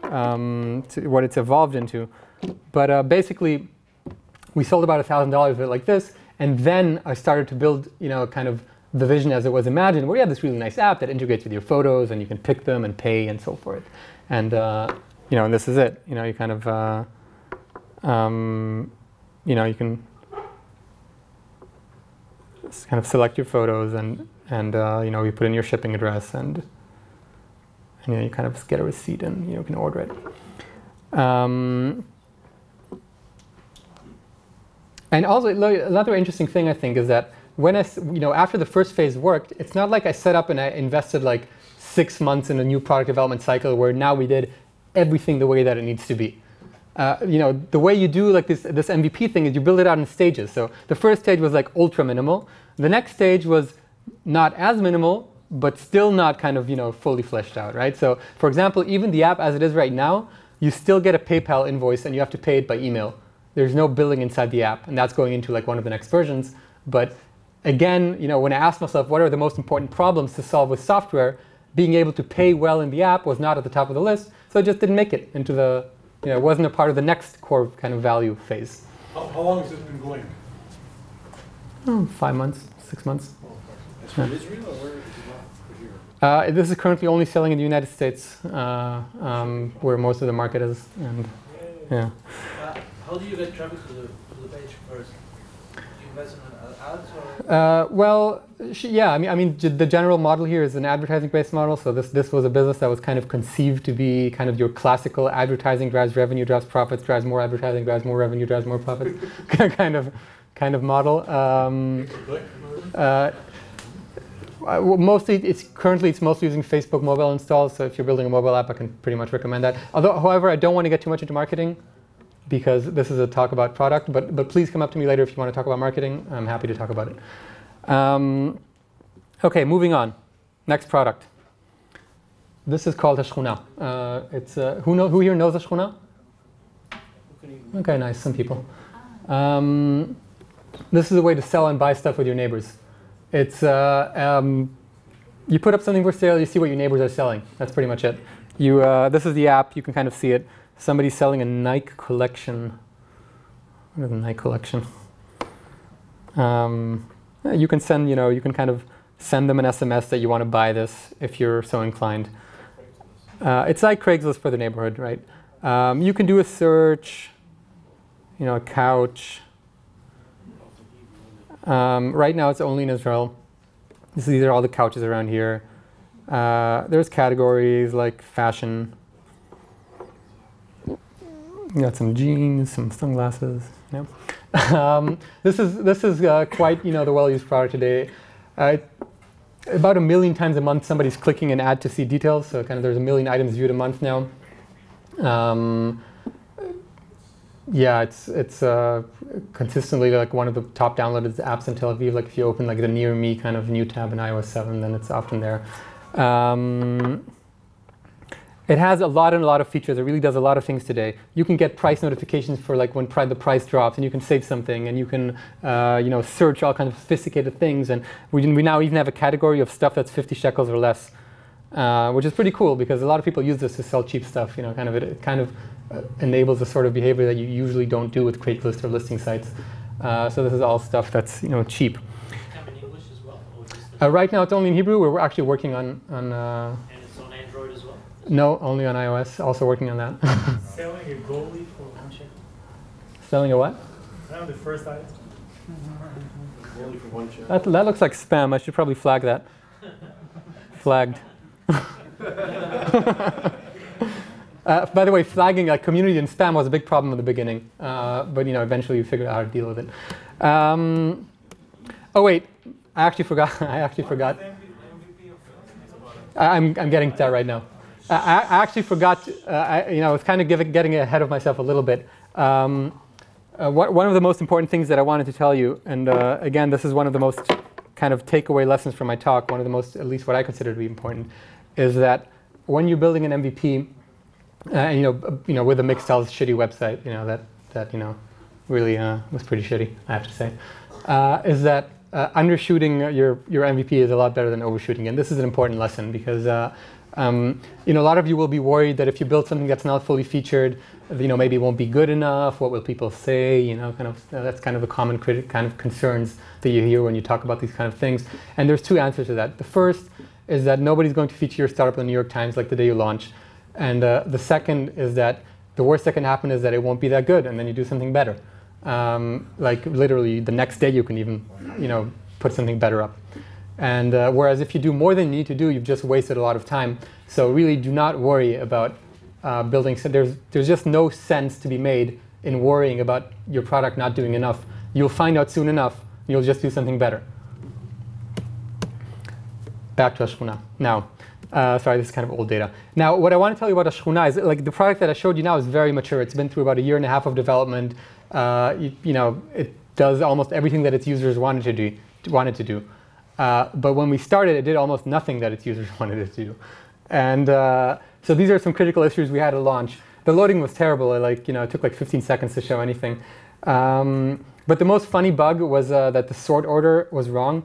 what it's evolved into. But basically, we sold about $1,000 of it like this, and then I started to build, kind of the vision as it was imagined, where you have this really nice app that integrates with your photos, and you can pick them and pay and so forth. And and this is it. You kind of you can just kind of select your photos and you put in your shipping address and you kind of get a receipt and you can order it. And also another interesting thing I think is that when after the first phase worked, it's not like I set up and I invested like 6 months in a new product development cycle where now we did everything the way that it needs to be. The way you do like this MVP thing is you build it out in stages. So the first stage was like ultra minimal. The next stage was not as minimal, but still not kind of fully fleshed out, right? So for example, even the app as it is right now, you still get a PayPal invoice and you have to pay it by email. There's no billing inside the app, and that's going into like one of the next versions. But again, when I asked myself what are the most important problems to solve with software, being able to pay well in the app was not at the top of the list, so it just didn't make it into the. It wasn't a part of the next core kind of value phase. How long has this been going? 5 months, 6 months. It's from Israel, or where is it not here? This is currently only selling in the United States, where most of the market is. And yeah. How do you get traffic to the page first? Do you invest in ads or? Well, yeah. I mean, the general model here is an advertising-based model. So this was a business that was kind of conceived to be kind of your classical advertising drives revenue, drives profits, drives more advertising, drives more revenue, drives more profits, kind of model. Mostly, it's mostly using Facebook mobile installs. So if you're building a mobile app, I can pretty much recommend that. However, I don't want to get too much into marketing, because this is a talk about product, but please come up to me later if you want to talk about marketing. I'm happy to talk about it. Okay, moving on. Next product. This is called Hashchuna. Who here knows Hashchuna? Okay, nice. Some people. This is a way to sell and buy stuff with your neighbors. It's you put up something for sale, you see what your neighbors are selling. That's pretty much it. This is the app. You can kind of see it. Somebody's selling a Nike collection. What is a Nike collection? You can send, you can kind of send them an SMS that you want to buy this if you're so inclined. It's like Craigslist for the neighborhood, right? You can do a search, a couch. Right now it's only in Israel. These are all the couches around here. There's categories like fashion. You got some jeans, some sunglasses. Yeah. This is quite the well-used product today. About 1 million times a month, somebody's clicking an ad to see details. So kind of there's 1 million items viewed a month now. Yeah, it's consistently like one of the top downloaded apps in Tel Aviv. Like if you open like the Near Me kind of new tab in iOS 7, then it's often there. It has a lot of features. It really does a lot of things today. You can get price notifications for like when the price drops, and you can save something, and you can search all kinds of sophisticated things. And we now even have a category of stuff that's 50 shekels or less, which is pretty cool because a lot of people use this to sell cheap stuff. It kind of enables the sort of behavior that you usually don't do with Craigslist or listing sites. So this is all stuff that's cheap. Come in English as well, or just right now it's only in Hebrew. We're actually working on. And it's on Android as well. No, only on iOS. Also working on that. Selling a goalie for 1 shekel. Selling a what? Around the first item. Only for 1 shekel. That looks like spam. I should probably flag that. Flagged. By the way, flagging like community and spam was a big problem in the beginning, but eventually we figured out how to deal with it. Oh wait, I actually forgot. I'm getting to that right now. I actually forgot. I was kind of getting ahead of myself a little bit. One of the most important things that I wanted to tell you, and again, this is one of the most kind of takeaway lessons from my talk. One of the most, at least what I consider to be important, is that when you're building an MVP. With a Mixtel's shitty website, that really was pretty shitty, I have to say, is that undershooting your MVP is a lot better than overshooting. And this is an important lesson because a lot of you will be worried that if you build something that's not fully featured, maybe it won't be good enough. What will people say? That's kind of the common kind of concerns that you hear when you talk about these kind of things. And there's two answers to that. The first is that nobody's going to feature your startup in the New York Times like the day you launch. And the second is that the worst that can happen is that it won't be that good, and then you do something better. Like literally the next day you can even, put something better up. And whereas if you do more than you need to do, you've just wasted a lot of time. So really do not worry about building. So there's just no sense to be made in worrying about your product not doing enough. You'll find out soon enough. You'll just do something better. Back to Ashkuna. Now. Sorry, this is kind of old data. Now, what I want to tell you about Ashkuna is like the product that I showed you now is very mature. It's been through about 1.5 years of development. It does almost everything that its users wanted to do. But when we started, it did almost nothing that its users wanted it to do. And so these are some critical issues we had at launch. The loading was terrible. It took like 15 seconds to show anything. But the most funny bug was that the sort order was wrong.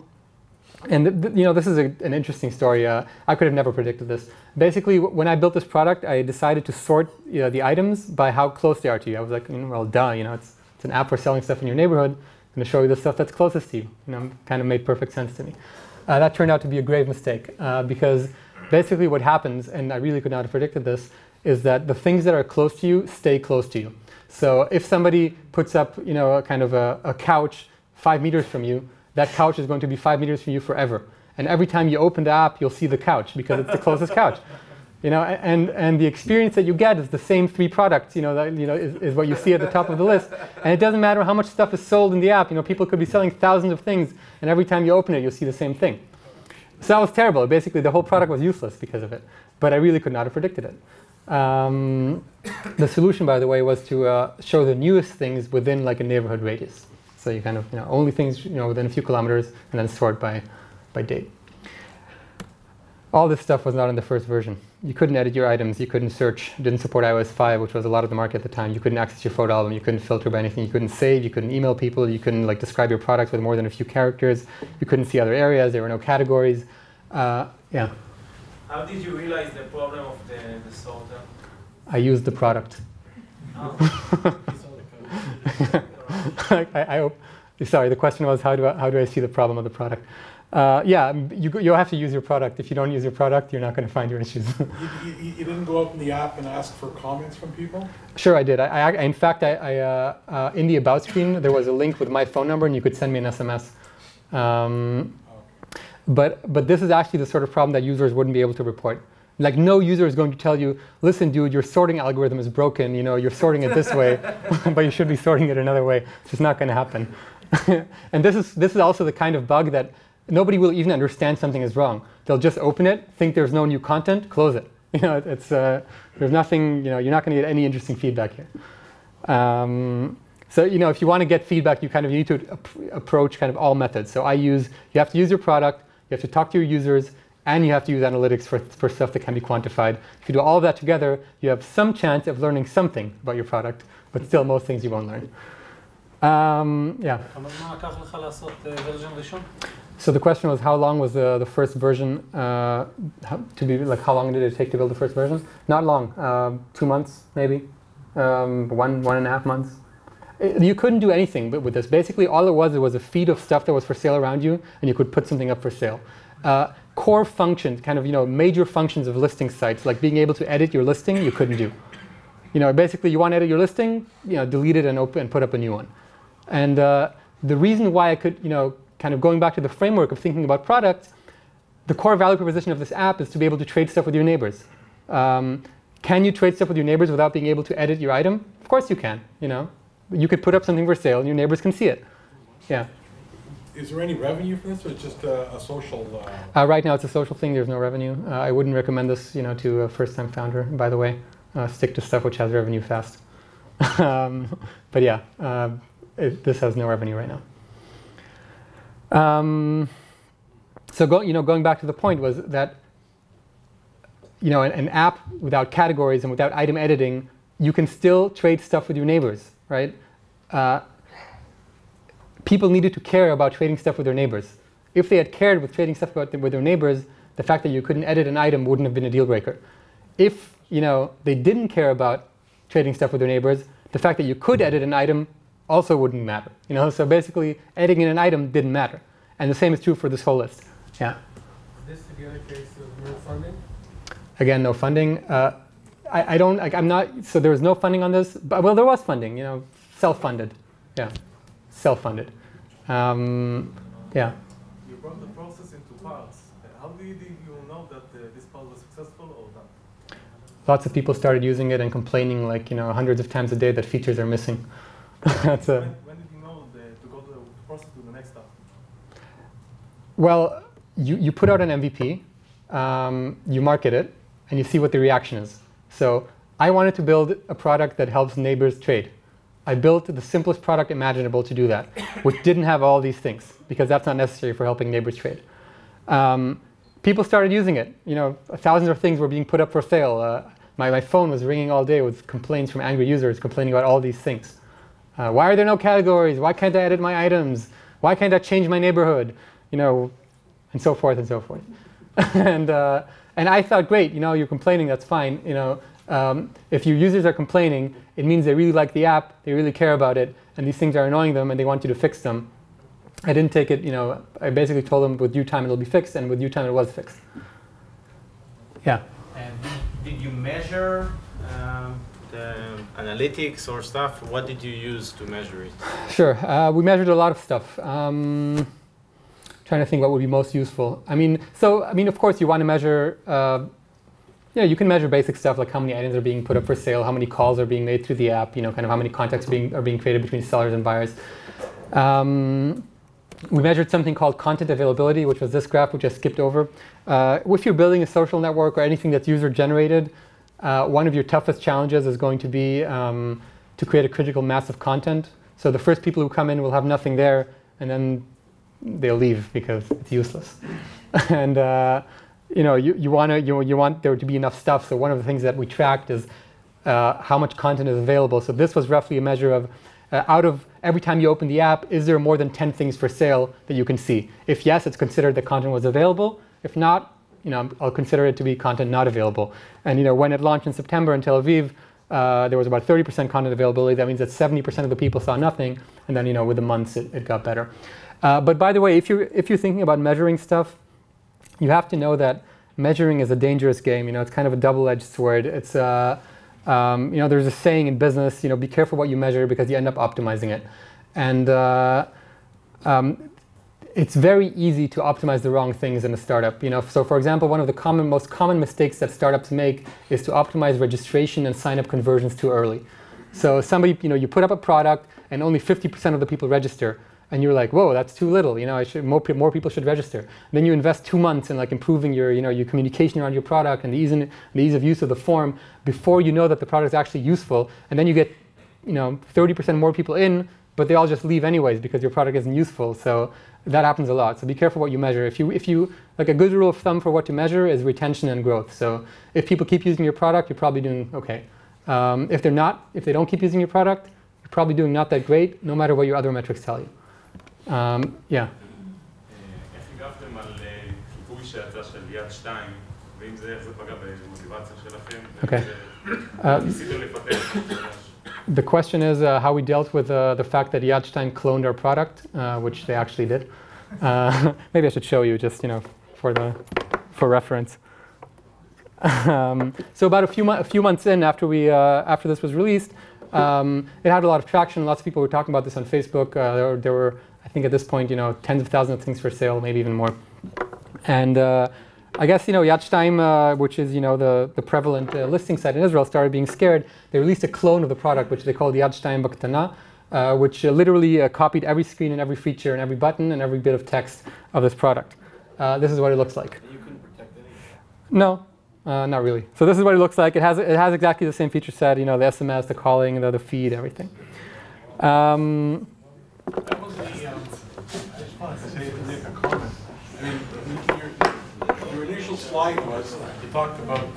And this is an interesting story. I could have never predicted this. Basically, when I built this product, I decided to sort the items by how close they are to you. I was like, well, duh. It's an app for selling stuff in your neighborhood. I'm going to show you the stuff that's closest to you. Kind of made perfect sense to me. That turned out to be a grave mistake because basically what happens, and I really could not have predicted this, is that the things that are close to you stay close to you. So if somebody puts up, a couch 5 meters from you, that couch is going to be 5 meters from you forever. And every time you open the app, you'll see the couch because it's the closest couch. And the experience that you get is the same 3 products, is what you see at the top of the list. And it doesn't matter how much stuff is sold in the app. People could be selling thousands of things, and every time you open it, you'll see the same thing. So that was terrible. Basically, the whole product was useless because of it. But I really could not have predicted it. The solution, by the way, was to show the newest things within like a neighborhood radius. So you kind of, only things, within a few kilometers, and then sort by date. All this stuff was not in the first version. You couldn't edit your items, you couldn't search, didn't support iOS 5, which was a lot of the market at the time. You couldn't access your photo album, you couldn't filter by anything, you couldn't save, you couldn't email people, you couldn't like describe your products with more than a few characters, you couldn't see other areas, there were no categories. Yeah. How did you realize the problem of the sorter? I used the product. Oh. I hope. Sorry, the question was how do I see the problem of the product? Yeah, you'll have to use your product. If you don't use your product, you're not going to find your issues. You didn't go up in the app and ask for comments from people? Sure, I did. In fact, in the About screen, there was a link with my phone number, and you could send me an SMS. But this is actually the sort of problem that users wouldn't be able to report. Like no user is going to tell you, listen, dude, your sorting algorithm is broken. You know, you're sorting it this way, but you should be sorting it another way. It's just not going to happen. And this is also the kind of bug that nobody will even understand something is wrong. They'll just open it, think there's no new content, close it. You know, it's there's nothing. You know, you're not going to get any interesting feedback here. So you know, if you want to get feedback, you kind of need to approach kind of all methods. So you have to use your product, you have to talk to your users, and you have to use analytics for stuff that can be quantified. If you do all of that together, you have some chance of learning something about your product, but still most things you won't learn. Yeah. So the question was, how long was the first version how long did it take to build the first version? Not long, 2 months maybe, 1.5 months. You couldn't do anything with this. Basically, all it was a feed of stuff that was for sale around you, and you could put something up for sale. Core functions, kind of major functions of listing sites, like being able to edit your listing, you couldn't do. Basically, you want to edit your listing, delete it and put up a new one. And the reason why I could, kind of going back to the framework of thinking about products, the core value proposition of this app is to be able to trade stuff with your neighbors. Can you trade stuff with your neighbors without being able to edit your item? Of course you can. You could put up something for sale and your neighbors can see it. Yeah. Is there any revenue for this, or it's just a social? Right now it's a social thing. There's no revenue. I wouldn't recommend this, to a first-time founder. By the way, stick to stuff which has revenue fast. But yeah, this has no revenue right now. So going back to the point was that an app without categories and without item editing, you can still trade stuff with your neighbors, right? People needed to care about trading stuff with their neighbors. If they had cared with trading stuff with their neighbors, the fact that you couldn't edit an item wouldn't have been a deal breaker. If they didn't care about trading stuff with their neighbors, the fact that you could edit an item also wouldn't matter. So basically, editing an item didn't matter, and the same is true for this whole list. Yeah. This is the other case of no funding. Again, no funding. I'm not. So there was no funding on this. But, well, there was funding. Self-funded. Yeah. Self-funded. Yeah. You broke the process into parts. How did you know that this part was successful or not? Lots of people started using it and complaining hundreds of times a day that features are missing. That's when did you know to go to the process to the next step? Well, you put out an MVP, you market it, and you see what the reaction is. So I wanted to build a product that helps neighbors trade. I built the simplest product imaginable to do that, which didn't have all these things, because that's not necessary for helping neighbors trade. People started using it. Thousands of things were being put up for sale. My phone was ringing all day with complaints from angry users complaining about all these things. Why are there no categories? Why can't I edit my items? Why can't I change my neighborhood? And so forth and so forth. And I thought, great, you're complaining, that's fine. If your users are complaining, it means they really like the app, they really care about it, and these things are annoying them and they want you to fix them. I didn't take it, I basically told them with due time it'll be fixed, and with due time it was fixed. Yeah? And did you measure the analytics or stuff? What did you use to measure it? Sure, we measured a lot of stuff. Trying to think what would be most useful. Of course you want to measure, you can measure basic stuff like how many items are being put up for sale, how many calls are being made through the app, kind of how many contacts are being created between sellers and buyers. We measured something called content availability, which was this graph, which I skipped over. If you're building a social network or anything that's user-generated, one of your toughest challenges is going to be to create a critical mass of content. So the first people who come in will have nothing there, and then they'll leave because it's useless. And you want there to be enough stuff. So one of the things that we tracked is how much content is available. So this was roughly a measure of out of every time you open the app, is there more than 10 things for sale that you can see? If yes, it's considered that content was available. If not, I'll consider it to be content not available. And when it launched in September in Tel Aviv, there was about 30% content availability. That means that 70% of the people saw nothing. And then with the months it got better. But by the way, if you're thinking about measuring stuff, you have to know that measuring is a dangerous game. It's kind of a double-edged sword. It's there's a saying in business, be careful what you measure because you end up optimizing it. And it's very easy to optimize the wrong things in a startup. So for example, one of the most common mistakes that startups make is to optimize registration and sign-up conversions too early. So somebody, you put up a product and only 50% of the people register, and you're like, whoa, that's too little. More people should register. Then you invest 2 months in like improving your, your communication around your product and the ease of use of the form before you know that the product is actually useful. And then you get, 30% more people in, but they all just leave anyways because your product isn't useful. So that happens a lot. So be careful what you measure. If you like, a good rule of thumb for what to measure is retention and growth. So if people keep using your product, you're probably doing okay. If they don't keep using your product, you're probably doing not that great, no matter what your other metrics tell you. Yeah. איך הגבתם על חיפוי שיצא של יד 2, ואם זה איך זה פגע במוטיבציה שלכם? Okay. ניסיתם לפתח? The question is how we dealt with the fact that Yadstein cloned our product, which they actually did. Maybe I should show you just, for reference. So about a few months in after this was released, it had a lot of traction. Lots of people were talking about this on Facebook. There were, I think at this point, tens of thousands of things for sale, maybe even more. And I guess, Yadstein, which is, the prevalent listing site in Israel, started being scared. They released a clone of the product, which they called Yadstein Baktana, which literally copied every screen and every feature and every button and every bit of text of this product. This is what it looks like. You couldn't protect anything? No, not really. So this is what it looks like. It has exactly the same feature set, the SMS, the calling, the feed, everything. That was the, I just wanted to say, to make a comment. I mean, your initial slide was, you talked about,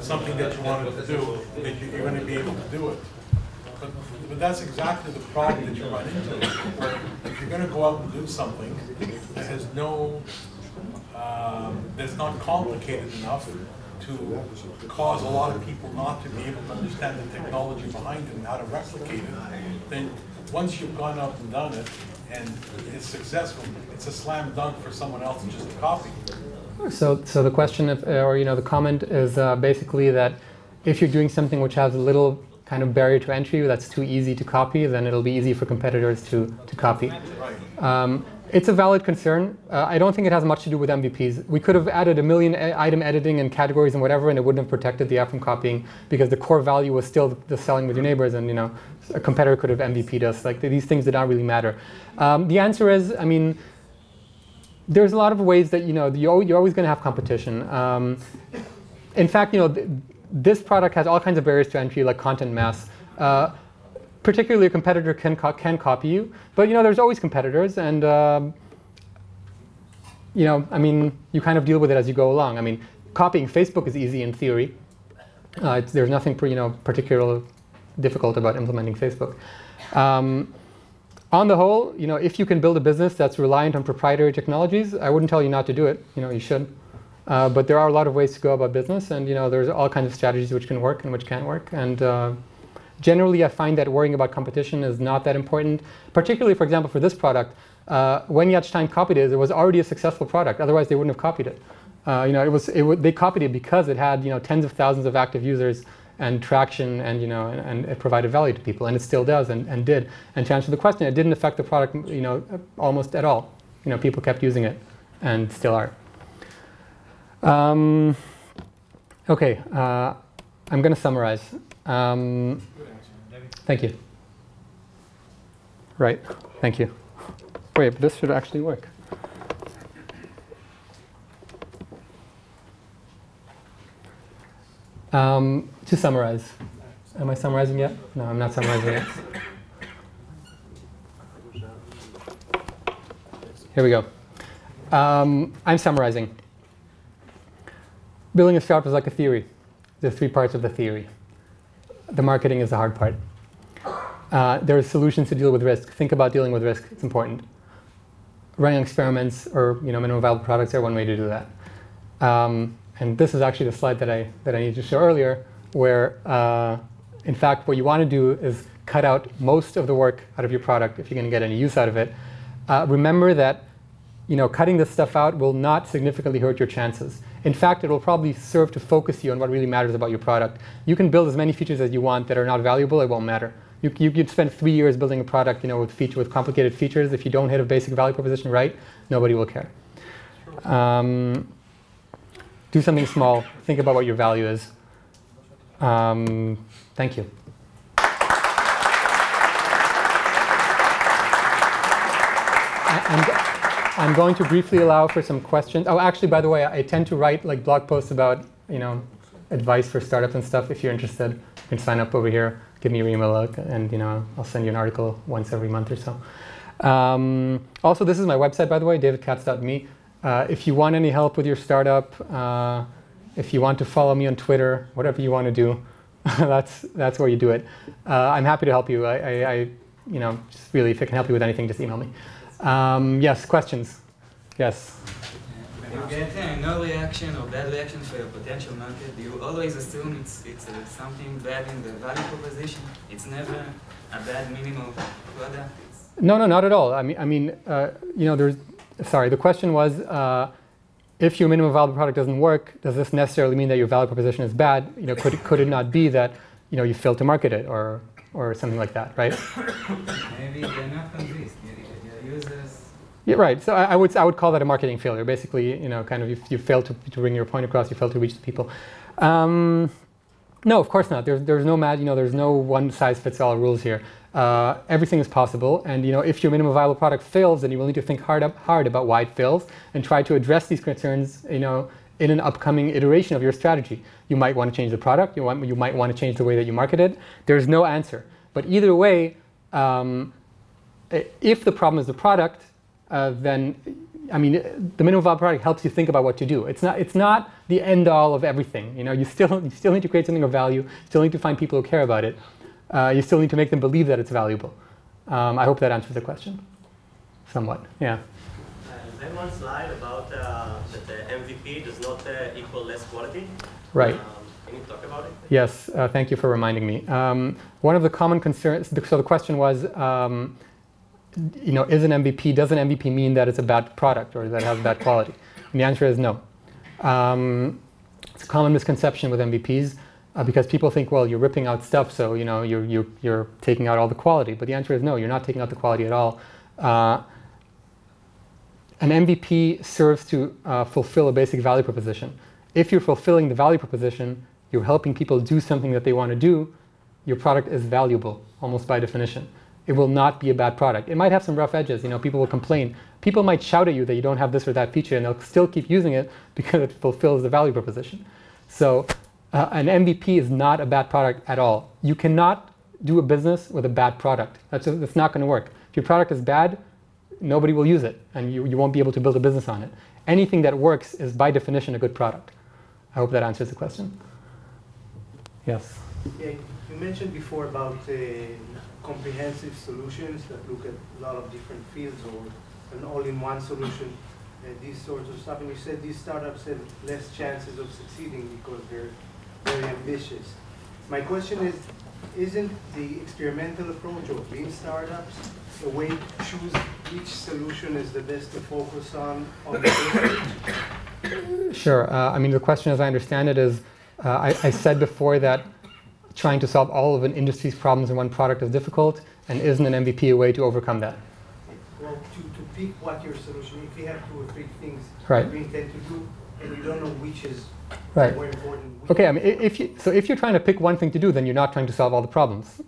something that you wanted to do, that you're going to be able to do it. But that's exactly the problem that you run into, where if you're going to go out and do something that has that's not complicated enough to cause a lot of people not to be able to understand the technology behind it and how to replicate it, then once you've gone out and done it and it's successful, it's a slam dunk for someone else to just copy. So the question, the comment is basically that if you're doing something which has a little kind of barrier to entry that's too easy to copy, then it'll be easy for competitors to copy. It's a valid concern. I don't think it has much to do with MVPs. We could have added 1 million item editing and categories and whatever, and it wouldn't have protected the app from copying because the core value was still the selling with your neighbors, and a competitor could have MVP'd us. Like these things did not really matter. The answer is, there's a lot of ways that you're always going to have competition. In fact, this product has all kinds of barriers to entry, like content mass. Particularly, a competitor can copy you, but there's always competitors, and you kind of deal with it as you go along. Copying Facebook is easy in theory. There's nothing particularly difficult about implementing Facebook. On the whole, if you can build a business that's reliant on proprietary technologies, I wouldn't tell you not to do it. You should. But there are a lot of ways to go about business, and there's all kinds of strategies which can work and which can't work. And generally, I find that worrying about competition is not that important. Particularly, for example, for this product, when Yadstein copied it, it was already a successful product. Otherwise, they wouldn't have copied it. They copied it because it had tens of thousands of active users and traction, and and it provided value to people, and it still does and did. And to answer the question, it didn't affect the product almost at all. People kept using it and still are. Okay, I'm going to summarize. Thank you. Right, thank you. Wait, but this should actually work. To summarize. Am I summarizing yet? No, I'm not summarizing yet. Here we go. I'm summarizing. Building a startup is like a theory. There's 3 parts of the theory. The marketing is the hard part. There are solutions to deal with risk. Think about dealing with risk. It's important. Running experiments or minimum viable products are one way to do that. And this is actually the slide that I needed to show earlier, where in fact what you want to do is cut out most of the work out of your product if you're going to get any use out of it. Remember that cutting this stuff out will not significantly hurt your chances. In fact, it will probably serve to focus you on what really matters about your product. You can build as many features as you want that are not valuable, it won't matter. You'd spend 3 years building a product, with complicated features. If you don't hit a basic value proposition right, nobody will care. Do something small. Think about what your value is. Thank you. I'm going to briefly allow for some questions. Oh, actually, by the way, I tend to write like blog posts about, advice for startups and stuff. If you're interested, you can sign up over here. Give me your email, and I'll send you an article once every month or so. Also, this is my website, by the way, davidkatz.me. If you want any help with your startup, if you want to follow me on Twitter, whatever you want to do, that's where you do it. I'm happy to help you. Just really, if I can help you with anything, just email me. Yes, questions? Yes. When you get no reaction or bad reaction for your potential market, do you always assume it's something bad in the value proposition? It's never a bad minimum product? No, not at all. The question was, if your minimum viable product doesn't work, does this necessarily mean that your value proposition is bad? Could it not be that you failed to market it or something like that, right? Maybe they're not convinced. Your users. Yeah, right. So I would call that a marketing failure. Basically, you failed to bring your point across. You failed to reach the people. No, of course not. There's no there's no one size fits all rules here. Everything is possible, and if your minimum viable product fails, then you will need to think hard about why it fails and try to address these concerns, in an upcoming iteration of your strategy. You might want to change the product. You might want to change the way that you market it. There's no answer. But either way, if the problem is the product, then the minimum viable product helps you think about what to do. It's not the end all of everything. You still need to create something of value. Still need to find people who care about it. You still need to make them believe that it's valuable. I hope that answers the question, somewhat. Yeah. There's one slide about that the MVP does not equal less quality. Right. Can you talk about it? Yes. Thank you for reminding me. One of the common concerns. So the question was, does an MVP mean that it's a bad product or that it has bad quality? And the answer is no. It's a common misconception with MVPs. Because people think, well, you're ripping out stuff, so you're taking out all the quality. But the answer is no, you're not taking out the quality at all. An MVP serves to fulfill a basic value proposition. If you're fulfilling the value proposition, you're helping people do something that they want to do, your product is valuable, almost by definition. It will not be a bad product. It might have some rough edges. People will complain. People might shout at you that you don't have this or that feature, and they'll still keep using it because it fulfills the value proposition. So an MVP is not a bad product at all. You cannot do a business with a bad product. That's not going to work. If your product is bad, nobody will use it, and you won't be able to build a business on it. Anything that works is by definition a good product. I hope that answers the question. Yes? Yeah, you mentioned before about comprehensive solutions that look at a lot of different fields or an all-in-one solution. These sorts of stuff, and you said these startups have less chances of succeeding because they're very ambitious. My question is, isn't the experimental approach of lean startups a way to choose which solution is the best to focus on the research? Sure. The question, as I understand it, is I said before that trying to solve all of an industry's problems in one product is difficult, and isn't an MVP a way to overcome that? Well, to pick what your solution, if you have 2 or 3 things right. you intend to do, and you don't know which is right. more important. Okay, if you're trying to pick one thing to do, then you're not trying to solve all the problems.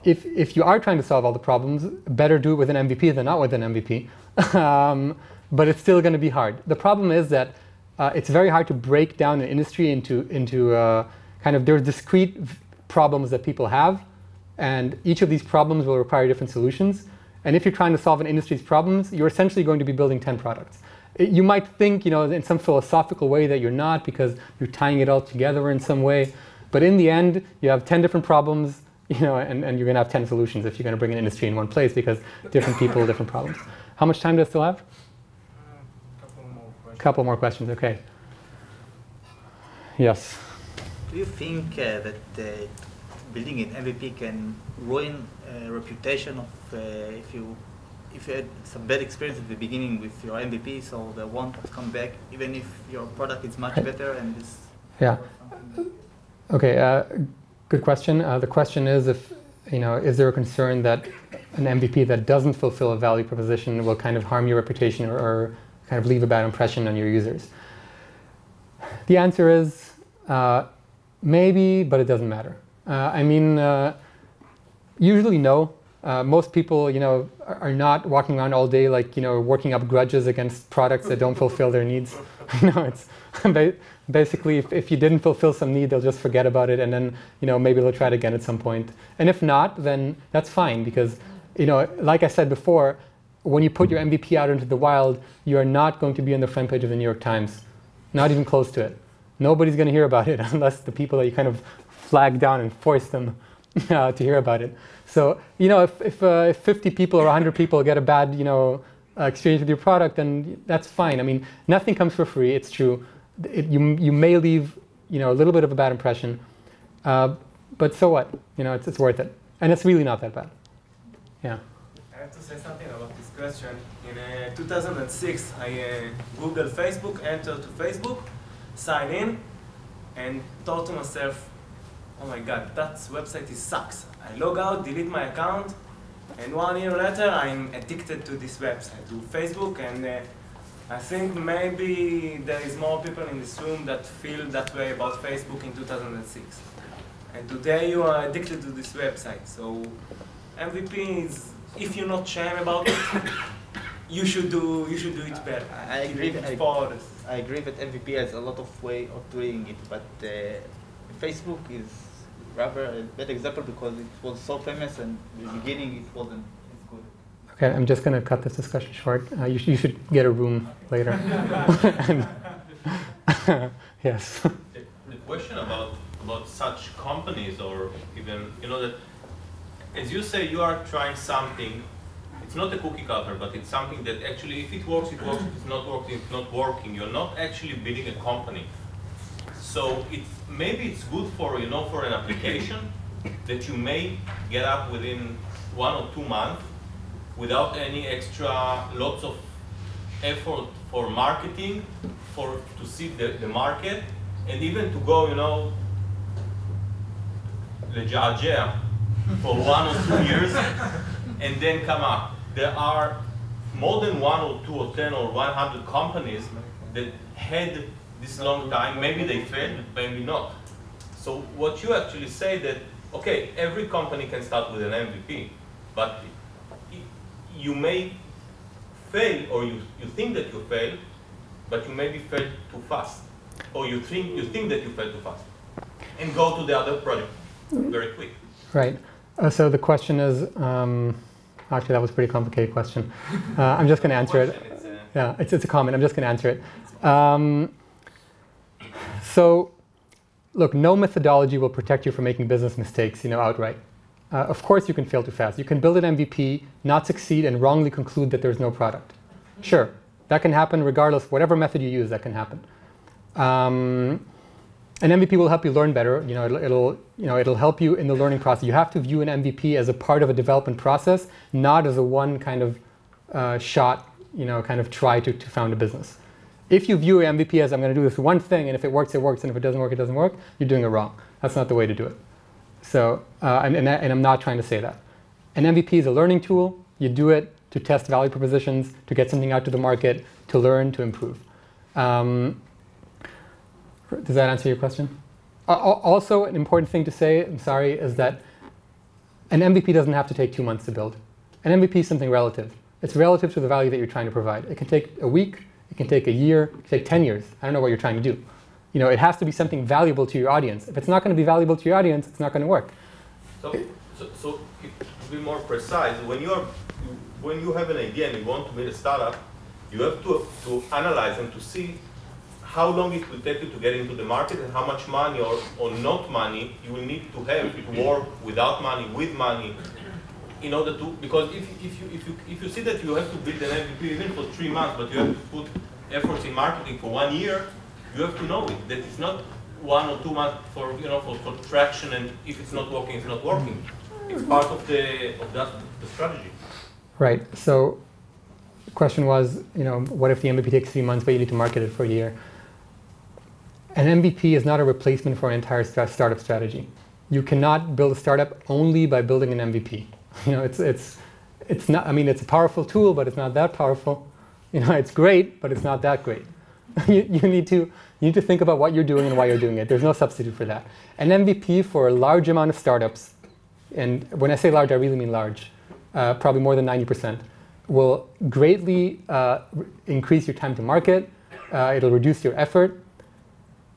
If you are trying to solve all the problems, better do it with an MVP than not with an MVP. But it's still going to be hard. The problem is that it's very hard to break down an industry into there's discrete problems that people have, and each of these problems will require different solutions. And if you're trying to solve an industry's problems, you're essentially going to be building 10 products. You might think, in some philosophical way that you're not, because you're tying it all together in some way. But in the end, you have 10 different problems, and you're going to have 10 solutions if you're going to bring an industry in one place, because different people, different problems. How much time do I still have? Couple more questions. Okay. Yes. Do you think that building an MVP can ruin reputation of if you had some bad experience at the beginning with your MVP, so they won't come back, even if your product is much better and this? Yeah. Okay. Good question. The question is if is there a concern that an MVP that doesn't fulfill a value proposition will kind of harm your reputation or kind of leave a bad impression on your users? The answer is maybe, but it doesn't matter. Usually no. Most people, are not walking around all day like, working up grudges against products that don't fulfill their needs. It's basically if you didn't fulfill some need, they'll just forget about it, and then, maybe they'll try it again at some point. And if not, then that's fine, because, like I said before, when you put your MVP out into the wild, you are not going to be on the front page of the New York Times. Not even close to it. Nobody's going to hear about it unless the people that you kind of flag down and force them to hear about it. So, if 50 people or 100 people get a bad, experience with your product, then that's fine. Nothing comes for free. It's true. You may leave, a little bit of a bad impression, but so what? It's worth it, and it's really not that bad. Yeah. I have to say something about this question. In 2006, I Googled Facebook, entered to Facebook, signed in, and thought to myself, oh my God, that website sucks. I log out, delete my account, and 1 year later, I'm addicted to this website, to Facebook, and I think maybe there is more people in this room that feel that way about Facebook in 2006. And today you are addicted to this website. So MVP is, if you're not ashamed about it, you should do it better. I agree that MVP has a lot of way of doing it, but Facebook is rather a bad example because it was so famous and in the beginning it wasn't as good. Okay, I'm just going to cut this discussion short. You should get a room later. Yes. The question about such companies, or even, that as you say, you are trying something. It's not a cookie cutter, but it's something that actually, if it works, it works. If it's not working, it's not working. You're not actually building a company. So maybe it's good for, for an application that you may get up within 1 or 2 months without any extra lots of effort for marketing, to see the market, and even to go, leg'a'gea for 1 or 2 years and then come up. There are more than 1 or 2 or 10 or 100 companies that had this long time. Maybe they failed, maybe not. So what you actually say that, okay, every company can start with an MVP, but you may fail, or you think that you fail, but you maybe fail too fast, or you think that you fail too fast, and go to the other project very quick. Right. So the question is, actually that was a pretty complicated question. I'm just going to answer it. Yeah, it's a comment. I'm just going to answer it. So, look, no methodology will protect you from making business mistakes, outright. Of course you can fail too fast. You can build an MVP, not succeed, and wrongly conclude that there's no product. Sure, that can happen regardless, whatever method you use, that can happen. An MVP will help you learn better. It'll help you in the learning process. You have to view an MVP as a part of a development process, not as a one kind of shot, kind of try to found a business. If you view an MVP as I'm going to do this one thing, and if it works, it works, and if it doesn't work, it doesn't work, you're doing it wrong. That's not the way to do it. So, and I'm not trying to say that. An MVP is a learning tool. You do it to test value propositions, to get something out to the market, to learn, to improve. Does that answer your question? Also, an important thing to say, I'm sorry, is that an MVP doesn't have to take 2 months to build. An MVP is something relative. It's relative to the value that you're trying to provide. It can take a week, it can take a year, it can take 10 years. I don't know what you're trying to do. It has to be something valuable to your audience. If it's not going to be valuable to your audience, it's not going to work. So to be more precise, when you have an idea and you want to build a startup, you have to analyze and to see how long it will take you to get into the market and how much money or not money you will need to have to work without money, with money, in order to, because if you see that you have to build an MVP even for 3 months, but you have to put efforts in marketing for 1 year, you have to know it, that it's not 1 or 2 months for for traction, and if it's not working, it's not working. It's part of the strategy. Right. So the question was, what if the MVP takes 3 months, but you need to market it for a year? An MVP is not a replacement for an entire startup strategy. you cannot build a startup only by building an MVP. You know, it's not. I mean, it's a powerful tool, but it's not that powerful. You know, it's great, but it's not that great. you need to think about what you're doing and why you're doing it. There's no substitute for that. An MVP for a large amount of startups, and when I say large, I really mean large, probably more than 90%, will greatly increase your time to market. It'll reduce your effort.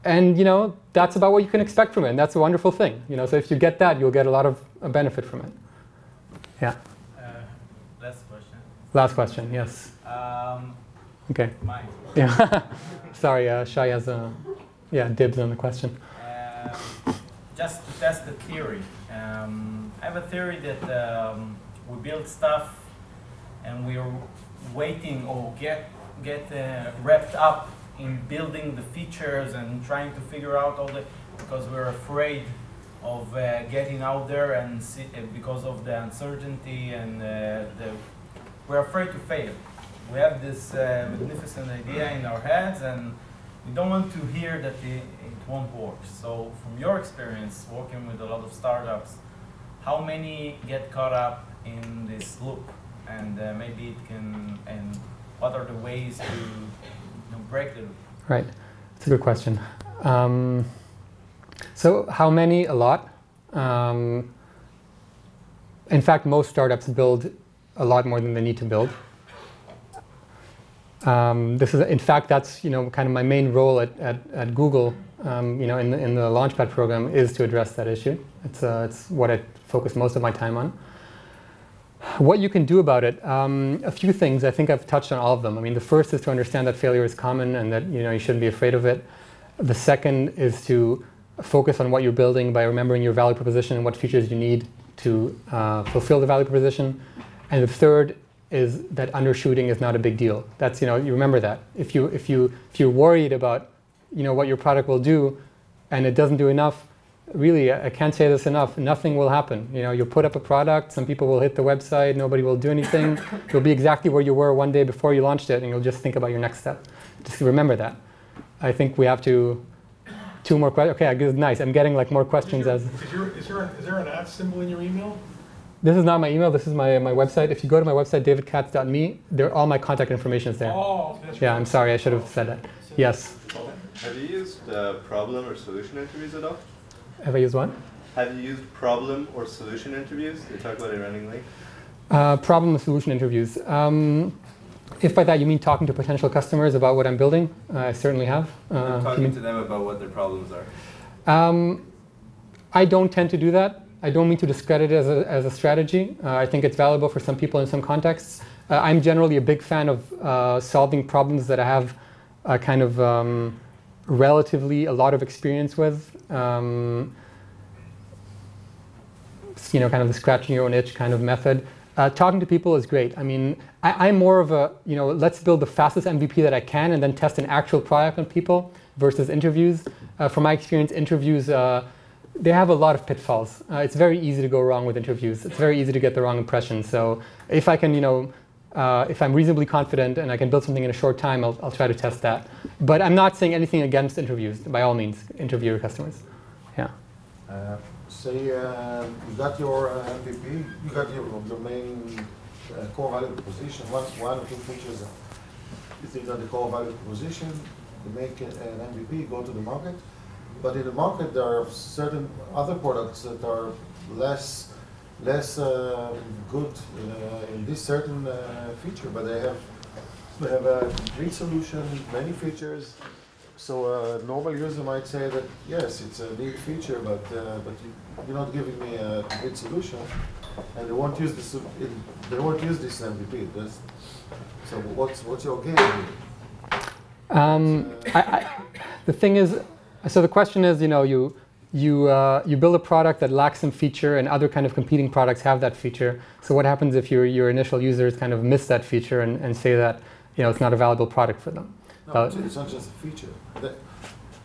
And, you know, that's about what you can expect from it. And that's a wonderful thing. You know, so if you get that, you'll get a lot of benefit from it. Yeah. Last question. Last question, yes. Okay. Mine. Yeah. Sorry, Shai has dibs on the question. Just to test the theory. I have a theory that we build stuff and we're waiting or get wrapped up in building the features and trying to figure out all because we're afraid of getting out there and because of the uncertainty and we're afraid to fail. We have this magnificent idea in our heads and we don't want to hear that it won't work. So from your experience working with a lot of startups, how many get caught up in this loop and maybe it can, and what are the ways to break the loop? Right, that's a good question. So how many? A lot. In fact, most startups build a lot more than they need to build. In fact, that's kind of my main role at Google. In the Launchpad program is to address that issue. It's what I focus most of my time on. What you can do about it, a few things. I think I've touched on all of them. I mean, the first is to understand that failure is common and that you shouldn't be afraid of it. The second is to focus on what you're building by remembering your value proposition and what features you need to fulfill the value proposition. And the third is that undershooting is not a big deal. That's you remember that. If you're worried about what your product will do, and it doesn't do enough. Really, I can't say this enough, nothing will happen. You'll put up a product, some people will hit the website, nobody will do anything. You'll be exactly where you were one day before you launched it, and you'll just think about your next step. Just remember that. I think we have two more questions. Okay, good, nice. I'm getting like more questions Is there an @ symbol in your email? This is not my email, this is my website. If you go to my website, davidkatz.me, all my contact information is there. Oh, that's yeah, I'm sorry, I should have said that. Yes? Have you used problem or solution interviews at all? Have I used what? Have you used problem or solution interviews? They talk about it running late. Problem and solution interviews. If by that you mean talking to potential customers about what I'm building, I certainly have. Talking to them about what their problems are. I don't tend to do that. I don't mean to discredit it as a strategy. I think it's valuable for some people in some contexts. I'm generally a big fan of solving problems that I have kind of relatively a lot of experience with. Kind of the scratching your own itch kind of method. Talking to people is great. I mean, I'm more of a, let's build the fastest MVP that I can and then test an actual product on people versus interviews. From my experience, interviews, they have a lot of pitfalls. It's very easy to go wrong with interviews. It's very easy to get the wrong impression. So if I can, if I'm reasonably confident and I can build something in a short time, I'll try to test that. But I'm not saying anything against interviews. By all means, interview your customers. Yeah. Say you got your MVP, you got your main core value proposition. One or two features you think are the core value proposition. You make an MVP, go to the market. But in the market, there are certain other products that are less good in this certain feature, but they have a complete solution, many features. So a normal user might say that yes, it's a neat feature, but you're not giving me a complete solution, and they won't use this. They won't use this MVP. So what's your game? The thing is, so the question is, you build a product that lacks some feature, and other kind of competing products have that feature. So what happens if your initial users kind of miss that feature and say that it's not a valuable product for them? No, it's not just a feature.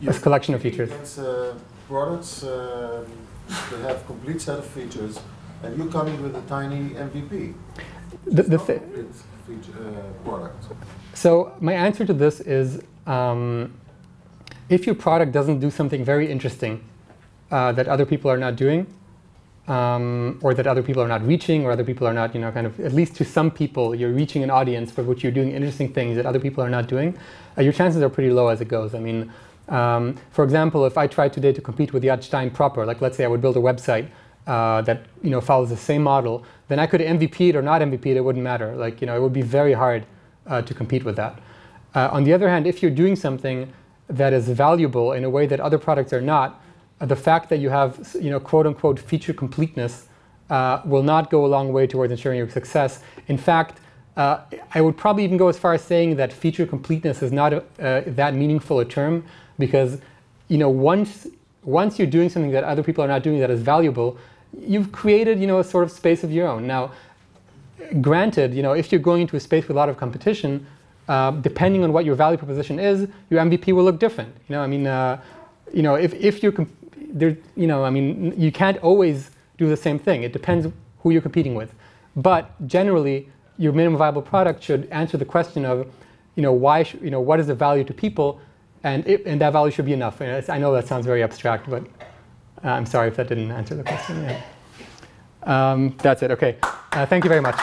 It's a collection of features. Against products that have complete set of features, and you come in with a tiny MVP. Product. So my answer to this is, if your product doesn't do something very interesting, that other people are not doing, or that other people are not reaching, or other people are not, kind of, at least to some people, you're reaching an audience for which you're doing interesting things that other people are not doing, your chances are pretty low as it goes. I mean, for example, if I tried today to compete with Yad Stein proper, like let's say I would build a website that follows the same model, then I could MVP it or not MVP it, it wouldn't matter. Like, it would be very hard to compete with that. On the other hand, if you're doing something that is valuable in a way that other products are not, the fact that you have, quote unquote, feature completeness will not go a long way towards ensuring your success. In fact, I would probably even go as far as saying that feature completeness is not that meaningful a term, because, once you're doing something that other people are not doing that is valuable, you've created, a sort of space of your own. Now, granted, if you're going into a space with a lot of competition, depending on what your value proposition is, your MVP will look different. If you're there, you can't always do the same thing. It depends who you're competing with. But generally, your minimum viable product should answer the question of, why, what is the value to people, and that value should be enough. I know that sounds very abstract, but I'm sorry if that didn't answer the question. Yeah. That's it. Okay. Thank you very much.